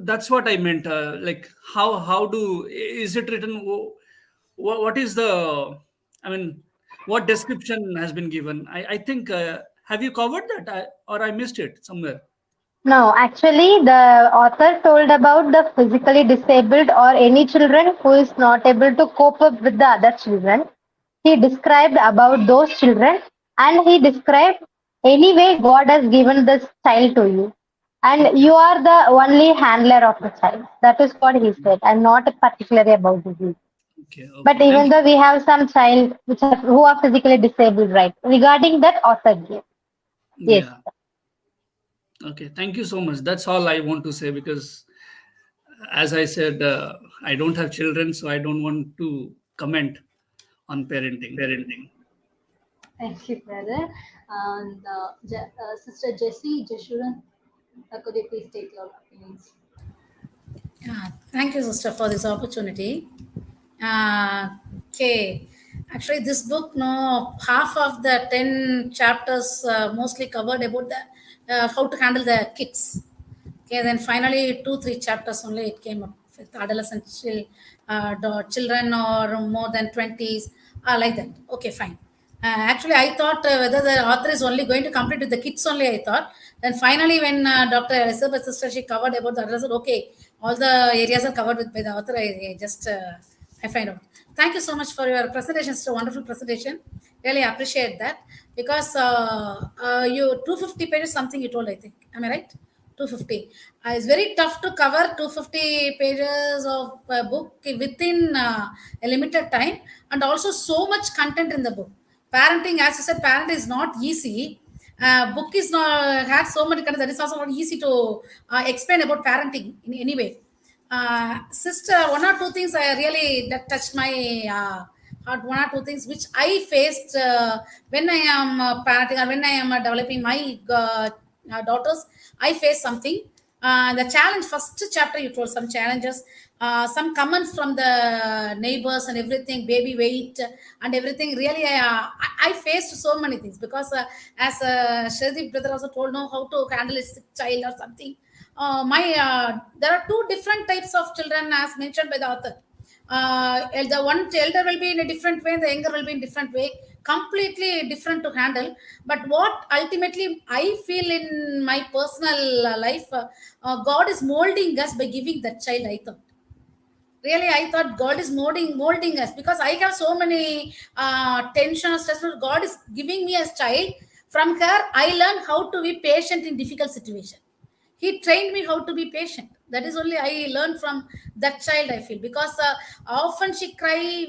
that's what I meant. Like, how do is it written? What is the? I mean, what description has been given? I think have you covered that, or I missed it somewhere? No, actually, the author told about the physically disabled or any children who is not able to cope up with the other children. He described about those children, and he described anyway God has given this child to you, and Okay, you are the only handler of the child. That is what he said, and not particularly about disease. okay, But okay. Thank even you. though we have some child who are physically disabled, right? Regarding that author gave. Yes. Yeah. Okay. Thank you so much. That's all I want to say, because, as I said, I don't have children, so I don't want to comment on parenting. Thank you, brother. And Sister Jessie, Jeshurun, could you please take your opinions? Yeah, thank you, sister, for this opportunity. Uh, okay, actually, this book, no, half of the 10 chapters mostly covered about the how to handle the kids. Okay, then finally 2 3 chapters only it came up with adolescent children or more than 20s, like that. Okay, fine. Actually, I thought whether the author is only going to complete with the kids only. I thought. Then finally, when Dr. Elizabeth sister she covered about the adolescent, okay, all the areas are covered with by the author. I just I find out. Thank you so much for your presentation. It's a wonderful presentation. Really appreciate that because you 250 pages something you told. I think. Am I right? 250. It's very tough to cover 250 pages of a book within a limited time, and also so much content in the book. Parenting, as you said, parent is not easy. Book is not had so many content that is also not easy to explain about parenting in any way. Sister, one or two things I really that touched my heart. One or two things which I faced when I am parenting or when I am developing my daughters. I faced something. The challenge, first chapter, you told some challenges, some comments from the neighbors and everything, baby weight and everything. Really, I faced so many things because, as Chiradeep brother also told, know how to handle a sick child or something. My There are two different types of children as mentioned by the author. The one elder will be in a different way, the younger will be in different way, completely different to handle. But what ultimately I feel in my personal life, God is molding us by giving that child. I thought really, I thought God is molding us because I have so many tension or stress. God is giving me as child. From her, I learned how to be patient in difficult situation. He trained me how to be patient. That is only I learned from that child. I feel because often she cry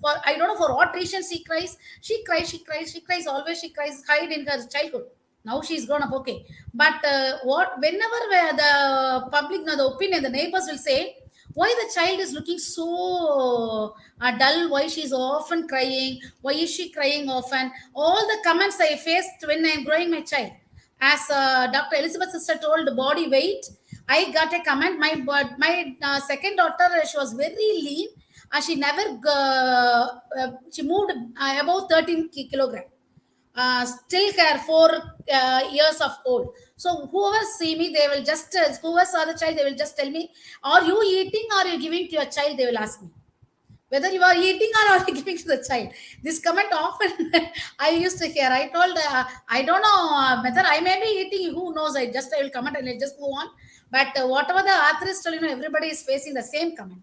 for I don't know for what reason she cries. She cries always. She cries hide in her childhood. Now she's grown up, okay. But what whenever the public, no, the opinion, the neighbors will say, why the child is looking so dull, why she's often crying, why is she crying often, all the comments I faced when I'm growing my child. As Dr. Elizabeth sister told, body weight, I got a comment. My second daughter, she was very lean. She never she moved about 13 kilogram. Still care 4 years of old. So whoever see me, they will just whoever saw the child, they will just tell me, "Are you eating? Or are you giving to your child?" They will ask me whether you are eating or are giving to the child. This comment often I used to hear. I told, I don't know whether I may be eating, who knows? I will comment and I just move on. But whatever the author is telling, everybody is facing the same comment.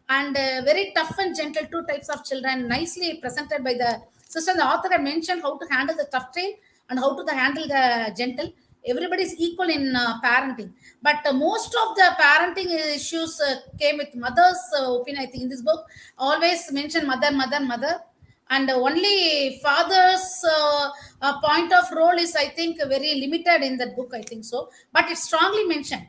And very tough and gentle, two types of children, nicely presented by the sister. The author had mentioned how to handle the tough child and how to handle the gentle. Everybody is equal in parenting, but most of the parenting issues came with mother's opinion. I think in this book always mention mother, mother, mother, and only father's point of role is, I think, very limited in that book, I think so, but it's strongly mentioned.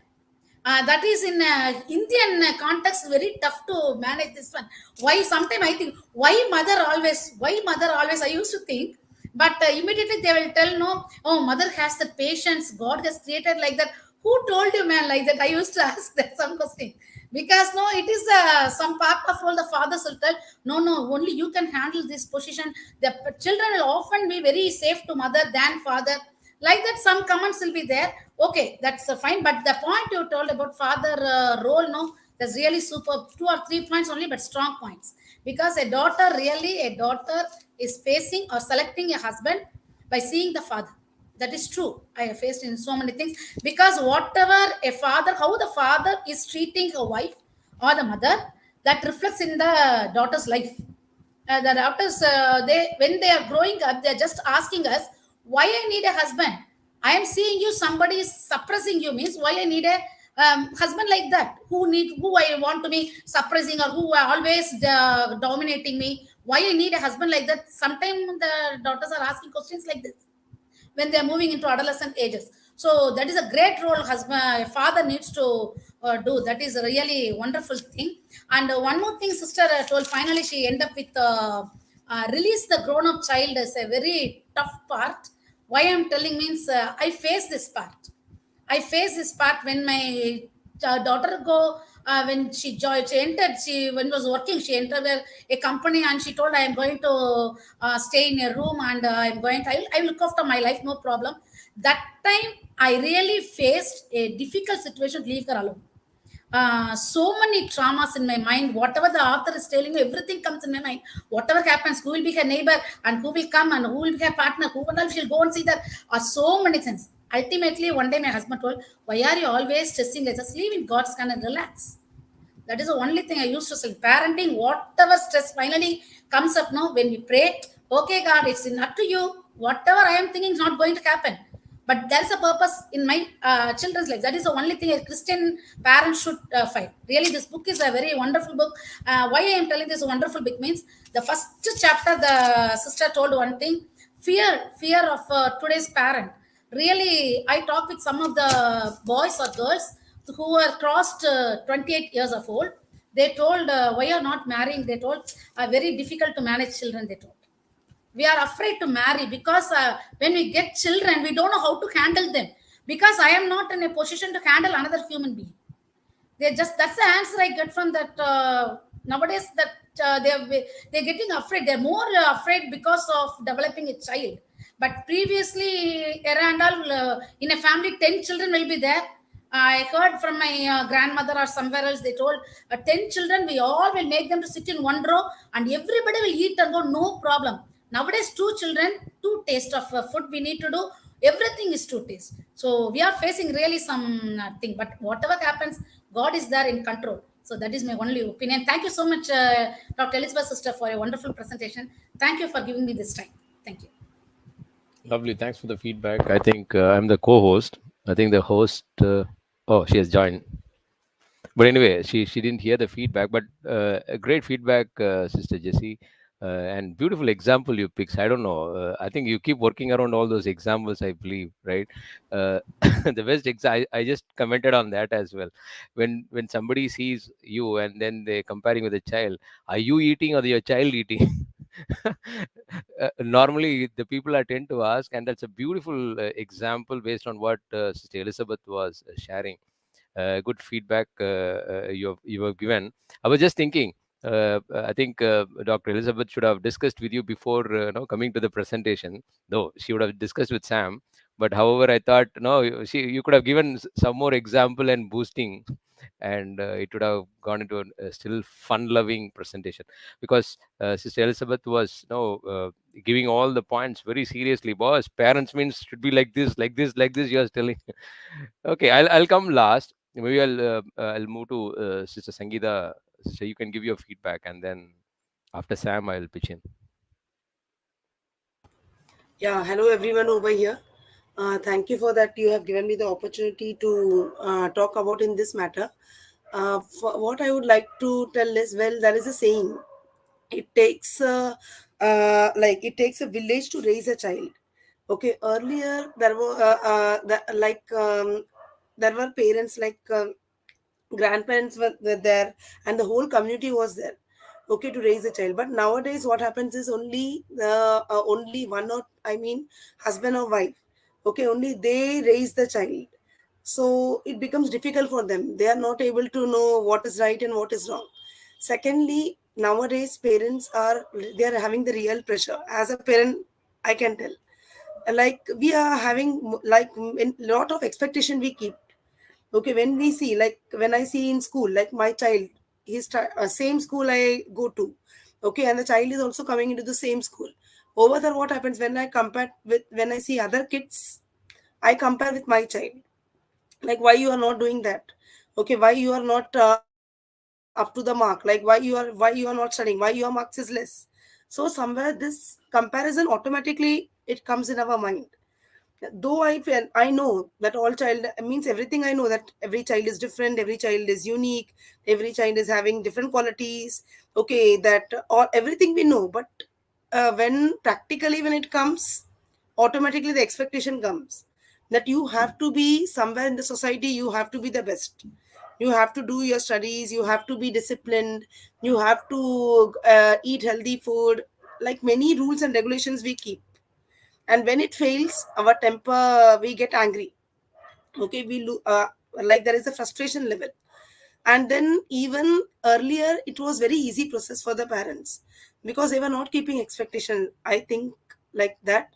That is in Indian context very tough to manage this one. Why? Sometimes I think, why mother always? Why mother always? I used to think, but immediately they will tell, no, oh, mother has the patience. God has created like that. Who told you, man, like that? I used to ask that some question, because no, it is some part of all the fathers will tell, no, no, only you can handle this position. The children will often be very safe to mother than father, like that. Some comments will be there. Okay, that's fine, but the point you told about father role, no, that's really super. 2 or 3 points only, but strong points. Because a daughter is facing or selecting a husband by seeing the father. That is true. I have faced in so many things, because whatever a father, how the father is treating a wife or the mother, that reflects in the daughter's life. The daughters, they, when they are growing up, they're just asking us, why I need a husband? I am seeing you, somebody is suppressing you, means why I need a husband like that, who I want to be suppressing, or who are always dominating me. Why I need a husband like that? Sometimes the daughters are asking questions like this when they are moving into adolescent ages. So that is a great role husband, father needs to do. That is a really wonderful thing. And one more thing, sister told. Finally, she end up with release the grown-up child is a very tough part. Why I'm telling means I face this part. I face this part when my daughter go when she joined. She entered. She when was working. She entered a company and she told, "I am going to stay in a room and I'm going. I will look after my life, no problem." That time I really faced a difficult situation to leave her alone. So many traumas in my mind. Whatever the author is telling me, everything comes in my mind. Whatever happens, who will be her neighbor and who will come and who will be her partner, who and all she'll go and see that. So many things. Ultimately, one day my husband told, "Why are you always stressing? Let us live in God's hand and relax." That is the only thing I used to say. Parenting, whatever stress finally comes up now, when we pray, okay, God, it's up to you. Whatever I am thinking is not going to happen. But there's a purpose in my children's life. That is the only thing a Christian parent should find. Really, this book is a very wonderful book. Why I am telling this wonderful book means the first chapter, the sister told one thing: fear of today's parent. Really, I talked with some of the boys or girls who were crossed 28 years of old. They told, why are not marrying? They told, very difficult to manage children. They told, we are afraid to marry because when we get children, we don't know how to handle them, because I am not in a position to handle another human being. They just, that's the answer I get from that. Nowadays that they're getting afraid. They're more afraid because of developing a child. But previously, era and all, in a family 10 children will be there. I heard from my grandmother or somewhere else, they told 10 children, we all will make them to sit in one row and everybody will eat and go, no problem. Nowadays, 2 children, 2 taste of food we need to do. Everything is 2 taste. So we are facing really some thing. But whatever happens, God is there in control. So that is my only opinion. Thank you so much, Dr. Elizabeth, sister, for a wonderful presentation. Thank you for giving me this time. Thank you. Lovely. Thanks for the feedback. I think I'm the co-host. I think the host. Oh, she has joined. But anyway, she didn't hear the feedback. But a great feedback, Sister Jessy, and beautiful example you picked. I don't know. I think you keep working around all those examples. I believe, right? The best I just commented on that as well. When somebody sees you and then they comparing with a child, are you eating or your child eating? Normally the people I tend to ask, and that's a beautiful example based on what Sister Elizabeth was sharing. Good feedback you have given. I was just thinking, I think Dr. Elizabeth should have discussed with you before coming to the presentation, though she would have discussed with Sam. But however, I thought no, you could have given some more example and boosting, and it would have gone into a still fun-loving presentation. Because Sister Elizabeth was giving all the points very seriously. Boss, parents means should be like this, like this, like this. You are telling. Okay, I'll come last. Maybe I'll move to Sister Sangeetha. Sister, you can give your feedback, and then after Sam, I'll pitch in. Yeah, hello everyone over here. Thank you for that. You have given me the opportunity to talk about in this matter. For what I would like to tell is, well, there is a saying. It takes it takes a village to raise a child. Okay, earlier there were parents grandparents were there, and the whole community was there, okay, to raise a child. But nowadays what happens is only one, or I mean husband or wife, okay, only they raise the child. So it becomes difficult for them. They are not able to know what is right and what is wrong. Secondly, nowadays parents are, they are having the real pressure. As a parent, I can tell, like we are having like a lot of expectation we keep. Okay, when we see, like when I see in school, like my child, same school I go to, okay, and the child is also coming into the same school. Over there, what happens when I compare with, when I see other kids, I compare with my child, like why you are not doing that, okay, why you are not up to the mark, like why you are not studying, why your marks is less. So somewhere this comparison automatically it comes in our mind. Though I know that all child means everything, I know that every child is different, every child is unique, every child is having different qualities, okay, that all everything we know. But when practically when it comes, automatically the expectation comes that you have to be somewhere in the society, you have to be the best, you have to do your studies, you have to be disciplined, you have to eat healthy food, like many rules and regulations we keep. And when it fails, our temper, we get angry, okay, like there is a frustration level. And then even earlier it was very easy process for the parents, because they were not keeping expectation, I think, like that.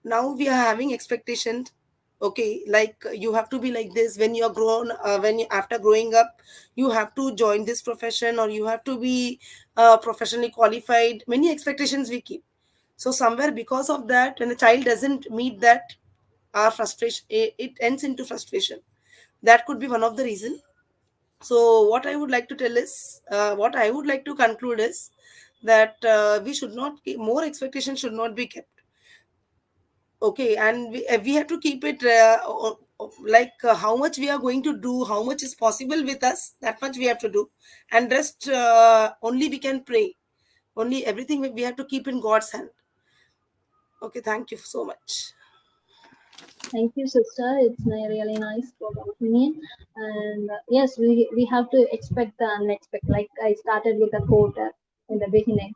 Now we are having expectations, okay, like you have to be like this when you are grown, when you, after growing up, you have to join this profession, or you have to be professionally qualified. Many expectations we keep. So somewhere because of that, when the child doesn't meet that, our frustration, it ends into frustration. That could be one of the reason. So what I would like to tell is, what I would like to conclude is that we should not keep, more expectations should not be kept. Okay, and we have to keep it how much we are going to do, how much is possible with us, that much we have to do, and rest only we can pray. Only everything we have to keep in God's hand. Okay, thank you so much. Thank you, sister. It's a really nice opinion. And yes, we have to expect the unexpected. Like I started with a quote in the beginning.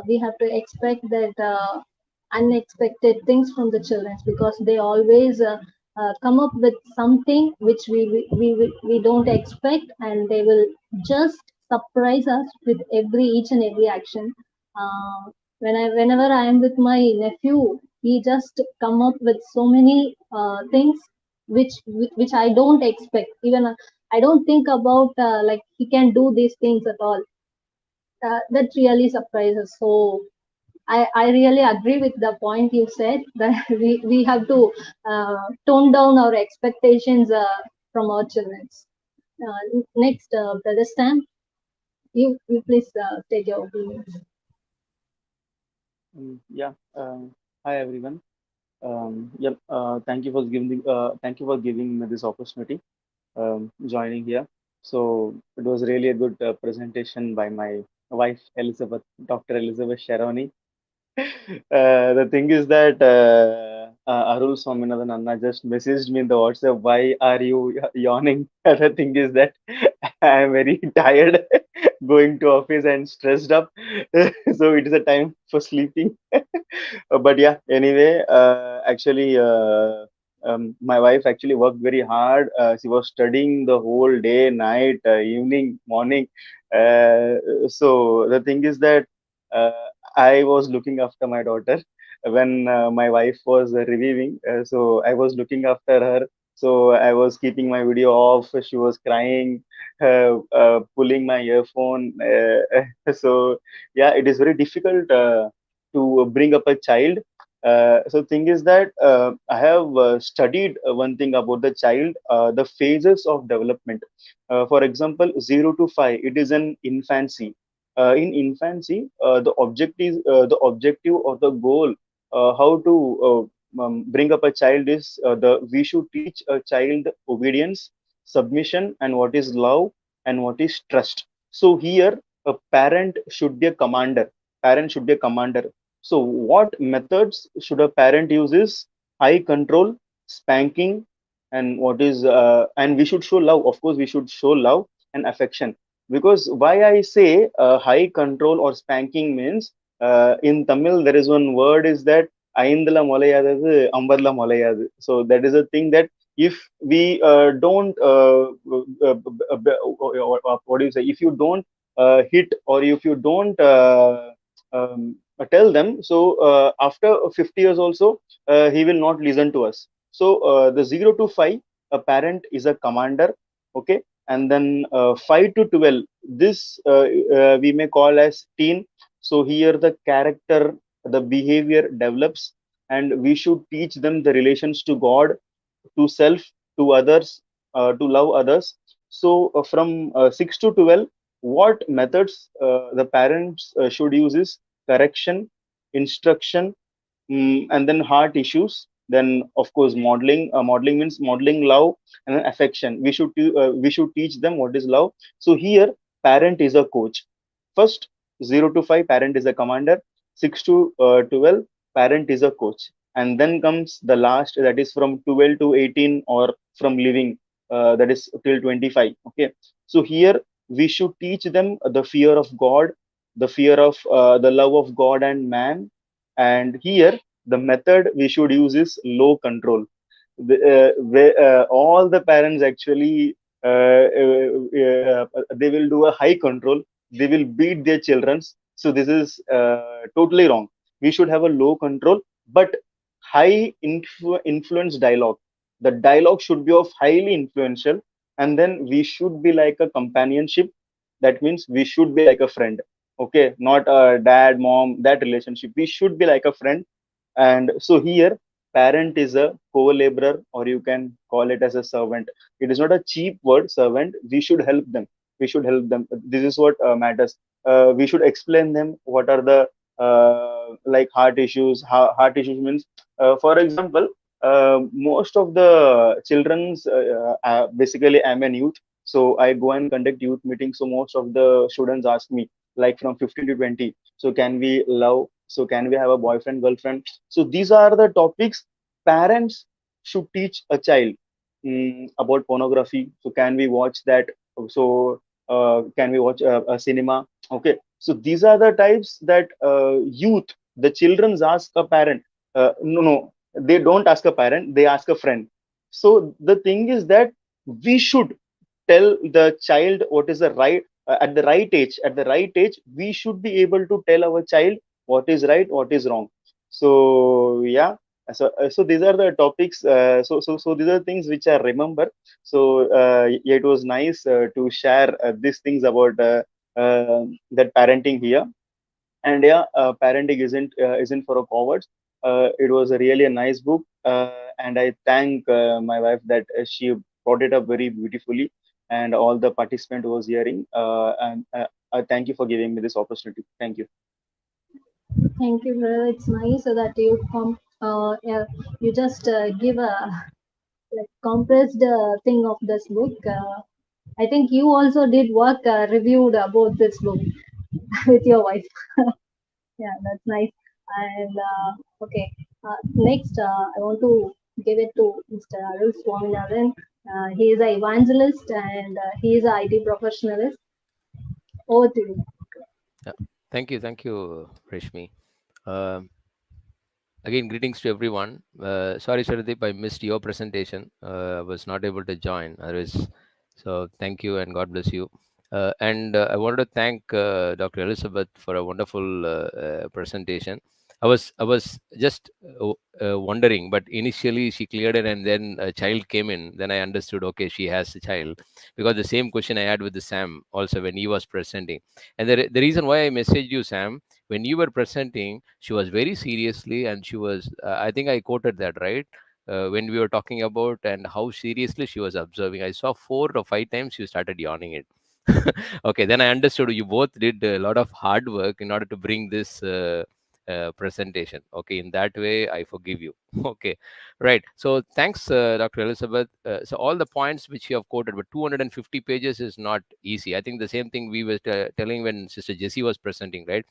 We have to expect that unexpected things from the children, because they always come up with something which we don't expect, and they will just surprise us with each and every action. Whenever I am with my nephew, he just come up with so many things which I don't expect. Even I don't think about like he can do these things at all. That really surprises. So I really agree with the point you said that we have to tone down our expectations from our children. Next, Brother Stan, you please take your opinion. Yeah. Hi everyone. Yep. Thank you for giving me this opportunity. Joining here. So it was really a good presentation by my wife Elizabeth, Dr. Elizabeth Sharoni. The thing is that Arul Swaminathan Anna just messaged me in the WhatsApp. Why are you yawning? The thing is that I am very tired, going to office and stressed up, so it is a time for sleeping. But yeah, anyway, actually, my wife actually worked very hard. She was studying the whole day, night, evening, morning. So the thing is that. Uh, I was looking after my daughter. when my wife was reviewing. So I was looking after her. So I was keeping my video off. She was crying, pulling my earphone. So yeah, it is very difficult to bring up a child. So thing is that I have studied one thing about the child, the phases of development. For example, 0 to 5, it is an infancy. In infancy, the objective or the goal, how to bring up a child is the we should teach a child obedience, submission, and what is love and what is trust. So here, a parent should be a commander. Parent should be a commander. So what methods should a parent use is high control, spanking, and what is and we should show love. Of course, we should show love and affection. Because why I say high control or spanking means, in Tamil there is one word is that ஐந்துல முளையாதது ஐம்பதுல முளையாது. So that is a thing that if we don't what do you say, if you don't hit, or if you don't tell them, so after 50 years also he will not listen to us. So the 0 to 5, a parent is a commander. Okay. And then 5 to 12, this we may call as teen. So here the character, the behavior develops, and we should teach them the relations to God, to self, to others, to love others. So from 6 to 12, what methods the parents should use is correction, instruction, and then heart issues. Then of course modeling. Modeling means modeling love and then affection. We should teach them what is love. So here parent is a coach. First, 0 to 5, parent is a commander. 6 to 12, parent is a coach. And then comes the last, that is from 12 to 18, or from living, that is till 25. Okay. So here we should teach them the fear of God, the fear of the love of God and man. And here the method we should use is low control. All the parents actually they will do a high control. They will beat their children. So this is totally wrong. We should have a low control, but high influence dialogue. The dialogue should be of highly influential, and then we should be like a companionship. That means we should be like a friend. Okay, not a dad mom, that relationship. We should be like a friend. And so here parent is a co-laborer, or you can call it as a servant. It is not a cheap word, servant. We should help them. We should help them. This is what matters. We should explain them what are the like heart issues. Heart issues means, for example, most of the children's basically I'm an youth, so I go and conduct youth meetings. So most of the students ask me, like from 15 to 20, so can we love, so can we have a boyfriend girlfriend? So these are the topics parents should teach a child. About pornography, so can we watch that? So can we watch a cinema? Okay. So these are the types that youth, the children's ask a parent. No, they don't ask a parent, they ask a friend. So the thing is that we should tell the child what is the right, at the right age. At the right age we should be able to tell our child what is right, what is wrong. So yeah. So these are the topics. So these are things which I remember. So yeah, it was nice to share these things about that parenting here. And yeah, parenting isn't for a cowards. It was a really a nice book, and I thank my wife that she brought it up very beautifully, and all the participant was hearing. And I thank you for giving me this opportunity. Thank you. Thank you, brother. It's nice that you yeah, you just give a like compressed thing of this book. I think you also did work reviewed about this book with your wife. Yeah, that's nice. And okay, next I want to give it to Mr. Arul Swaminathan. He is an evangelist and he is an IT professionalist. Over to you. Yeah. Thank you, Raeshmi. Um, Again, greetings to everyone. Sorry, Chiradeep, I missed your presentation. I was not able to join. Otherwise, so thank you and God bless you. And I wanted to thank Dr. Elizabeth for a wonderful presentation. I was just wondering, but initially she cleared it, and then a child came in. Then I understood. Okay, she has a child, because the same question I had with the Sam also when he was presenting. And the reason why I messaged you, Sam, when you were presenting, she was very seriously, and she was. I think I quoted that right. When we were talking about and how seriously she was observing, I saw 4 or 5 times you started yawning it. Okay, then I understood you both did a lot of hard work in order to bring this presentation. Okay, in that way I forgive you. Okay, right. So thanks, Dr. Elizabeth. So all the points which you have quoted, but 250 pages is not easy. I think the same thing we were telling when Sister Jessy was presenting, right?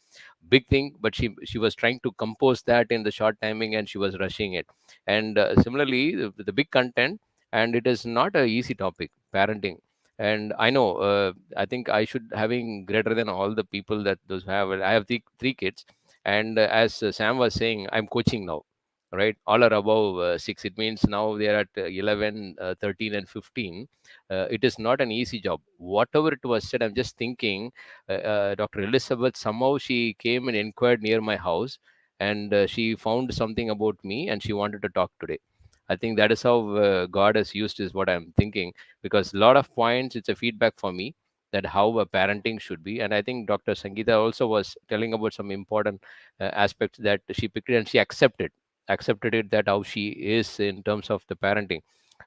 Big thing, but she was trying to compose that in the short timing, and she was rushing it. And similarly, the big content, and it is not a easy topic, parenting. And I know, I think I should having greater than all the people that those have. I have three kids, and as Sam was saying, I'm coaching now, right? All are above 6. It means now they are at 11, 13 and 15. It is not an easy job. Whatever it was said, I'm just thinking, Dr. Elizabeth, somehow she came and inquired near my house, and she found something about me, and she wanted to talk today. I think that is how God has used, is what I'm thinking, because a lot of points, it's a feedback for me, that how a parenting should be. And I think Dr. Sangeetha also was telling about some important aspects that she picked it, and she accepted it, that how she is in terms of the parenting.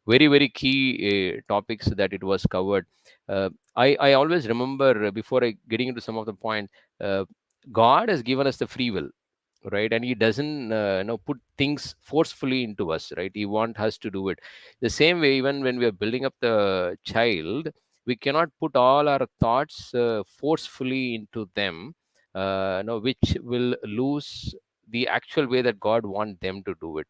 Very very key topics that it was covered. I always remember, before I getting into some of the point, uh, God has given us the free will, right? And he doesn't put things forcefully into us, right? He wants us to do it the same way. Even when we are building up the child, we cannot put all our thoughts forcefully into them, no, which will lose the actual way that God wants them to do it.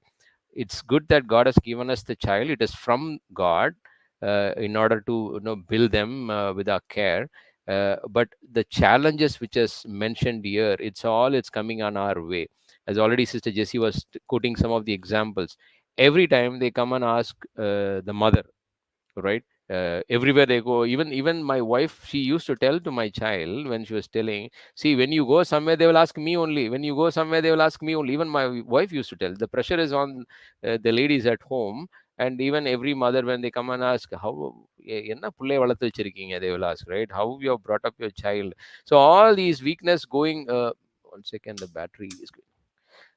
It's good that God has given us the child. It is from God, in order to build them with our care. But the challenges which is mentioned here, it's coming on our way. As already Sister Jessie was quoting some of the examples. Every time they come and ask the mother, right? Everywhere they go, even my wife, she used to tell to my child when she was telling, see, when you go somewhere they will ask me only, when you go somewhere they will ask me only. Even my wife used to tell, the pressure is on the ladies at home. And even every mother, when they come and ask, how enna pullai valathu vechirukeenga, they will ask, right, how you have brought up your child. So all these weakness going, one second, the battery is going.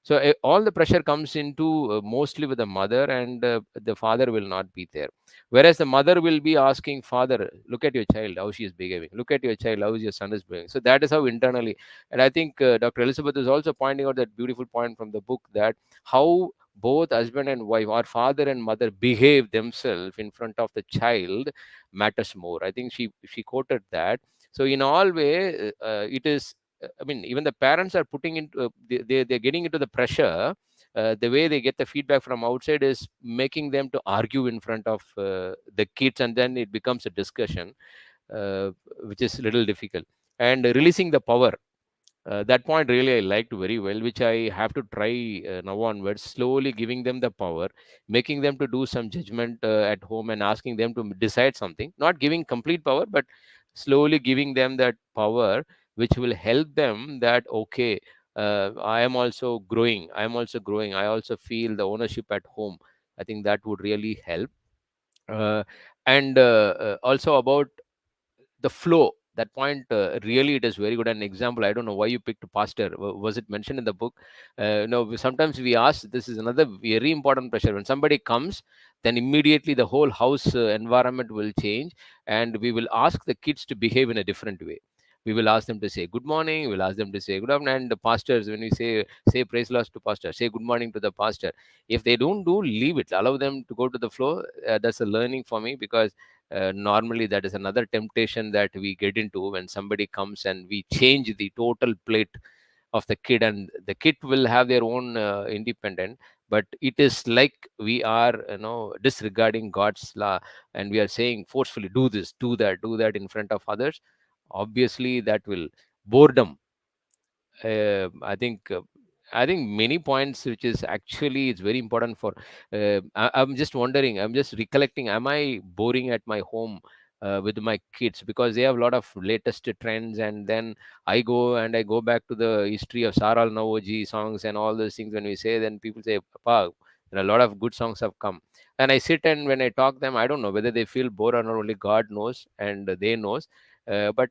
So all the pressure comes into mostly with the mother, and the father will not be there. Whereas the mother will be asking father, look at your child, how she is behaving. Look at your child, how is your son is behaving. So that is how internally. And I think Dr. Elizabeth is also pointing out that beautiful point from the book, that how both husband and wife, or father and mother, behave themselves in front of the child matters more. I think she quoted that. So in all way, it is, I mean, even the parents are putting into, they're getting into the pressure. The way they get the feedback from outside is making them to argue in front of the kids, and then it becomes a discussion, uh, which is a little difficult. And releasing the power, that point really I liked very well, which I have to try now onwards, slowly giving them the power, making them to do some judgment at home, and asking them to decide something, not giving complete power, but slowly giving them that power, which will help them that, okay, I am also growing, I also feel the ownership at home. I think that would really help. uh, and also about the flow, that point, really it is very good. An example, I don't know why you picked pastor. Was it mentioned in the book? No, sometimes we ask, this is another very important pressure. When somebody comes, then immediately the whole house environment will change, and we will ask the kids to behave in a different way. We will ask them to say good morning, we'll ask them to say good afternoon. And the pastors, when we say praise Lord to pastor, say good morning to the pastor. If they don't do, leave it, allow them to go to the flow. That's a learning for me, because normally that is another temptation that we get into when somebody comes and we change the total plate of the kid, and the kid will have their own independent. But it is like we are, disregarding God's law, and we are saying forcefully, do this, do that in front of others. Obviously that will boredom. I think many points, which is actually it's very important for. I'm just wondering. I'm just recollecting. Am I boring at my home? with my kids, because they have a lot of latest trends. And then I go back to the history of Saral Navoji songs and all those things. When we say, then people say, Papa, a lot of good songs have come. And I sit, and when I talk them, I don't know whether they feel bored or not, only God knows and they knows. But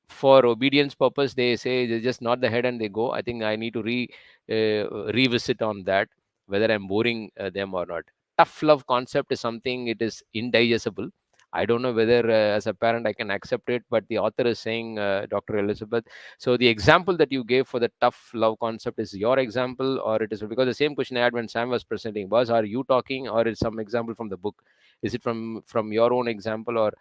for obedience purpose, they say they're just nod the head and they go. I think I need to revisit on that, whether I'm boring them or not. Tough love concept is something, it is indigestible. I don't know whether as a parent I can accept it, but the author is saying, Dr. Elizabeth. So the example that you gave for the tough love concept is your example, or it is, because the same question I had when Sam was presenting was, are you talking, or is some example from the book? Is it from your own example, or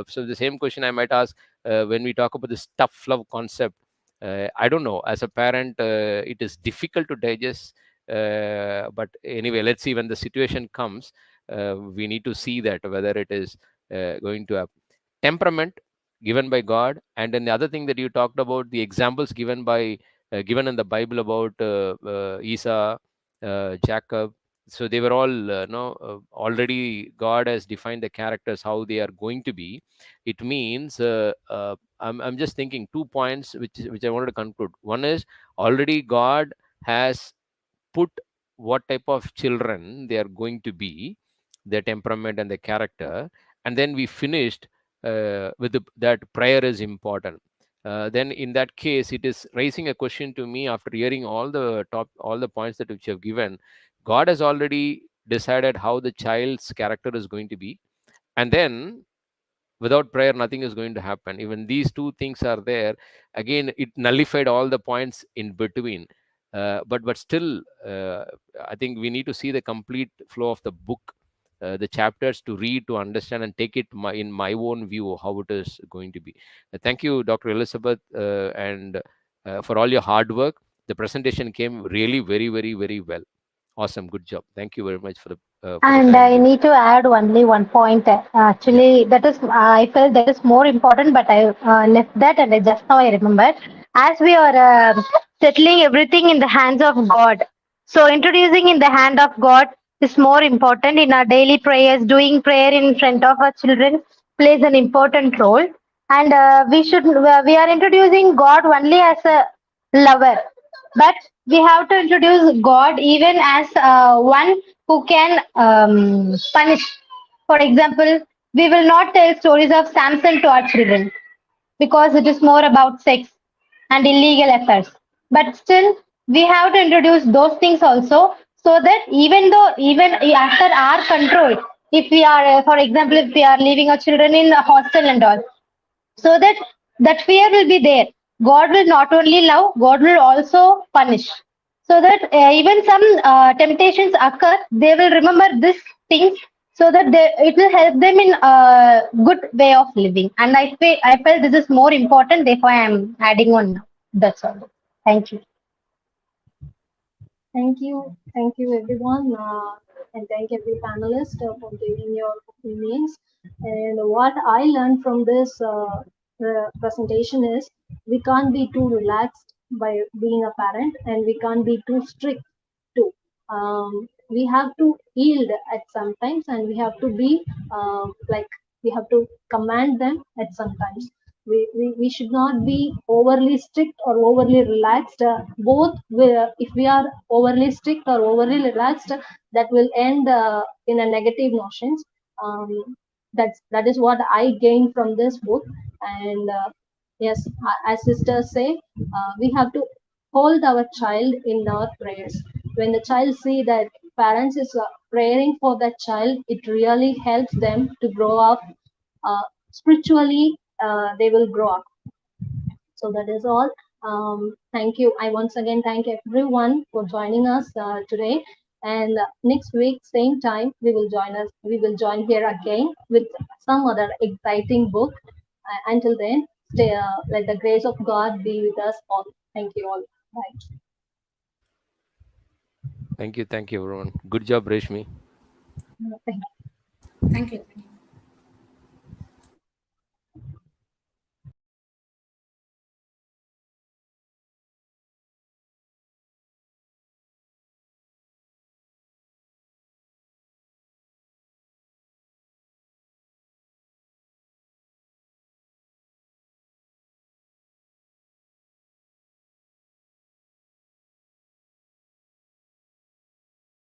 so the same question I might ask when we talk about this tough love concept. I don't know, as a parent, it is difficult to digest. But anyway, let's see, when the situation comes, we need to see that whether it is going to have temperament given by God. And then the other thing that you talked about, the examples given in the Bible about Esau, Jacob. So they were all already God has defined the characters how they are going to be. It means I'm just thinking 2 points which I wanted to conclude. One is, already God has put what type of children they are going to be, their temperament and their character. And then we finished with that prayer is important. Then in that case, it is raising a question to me after hearing all the points that which you have given. God has already decided how the child's character is going to be, and then without prayer nothing is going to happen. Even these two things are there, again it nullified all the points in between. But still, I think we need to see the complete flow of the book, the chapters to read, to understand, and take it in my own view how it is going to be. Thank you, Dr. Elizabeth, and for all your hard work. The presentation came really very, very, very well. Awesome, good job. Thank you very much for the And time I given. need to add only one point. Yeah. Actually, that is, I felt that is more important, but I left that and I just now I remember. As we are settling everything in the hands of God, so introducing in the hand of God is more important in our daily prayers. Doing prayer in front of our children plays an important role. And we are introducing God only as a lover, but we have to introduce God even as one who can punish. For example, we will not tell stories of Samson to our children because it is more about sex and illegal affairs. But still, we have to introduce those things also, so that even after our control, if we are, for example, if we are leaving our children in a hostel and all, so that that fear will be there. God will not only love, God will also punish, so that even some temptations occur, they will remember these things, so that it will help them in a good way of living. And I felt this is more important, therefore I am adding on now. That's all. Thank you. Thank you everyone, and thank every panelist for giving your opinions. And what I learned from this presentation is, we can't be too relaxed by being a parent, and we can't be too strict too. We have to yield at some times, and we have to be like, we have to command them at some times. We should not be overly strict or overly relaxed. Both will, if we are overly strict or overly relaxed, that will end in a negative notions. That is what I gained from this book. And yes, as sisters say, we have to hold our child in our prayers. When the child see that parents is praying for that child, it really helps them to grow up spiritually. They will grow up. So that is all. Thank you. I once again thank everyone for joining us today. And next week, same time, we will join us. We will join here again with some other exciting book. Until then, stay. Let the grace of God be with us all. Thank you all. Bye. Thank you, everyone. Good job, Reshmi. Thank you. Thank you.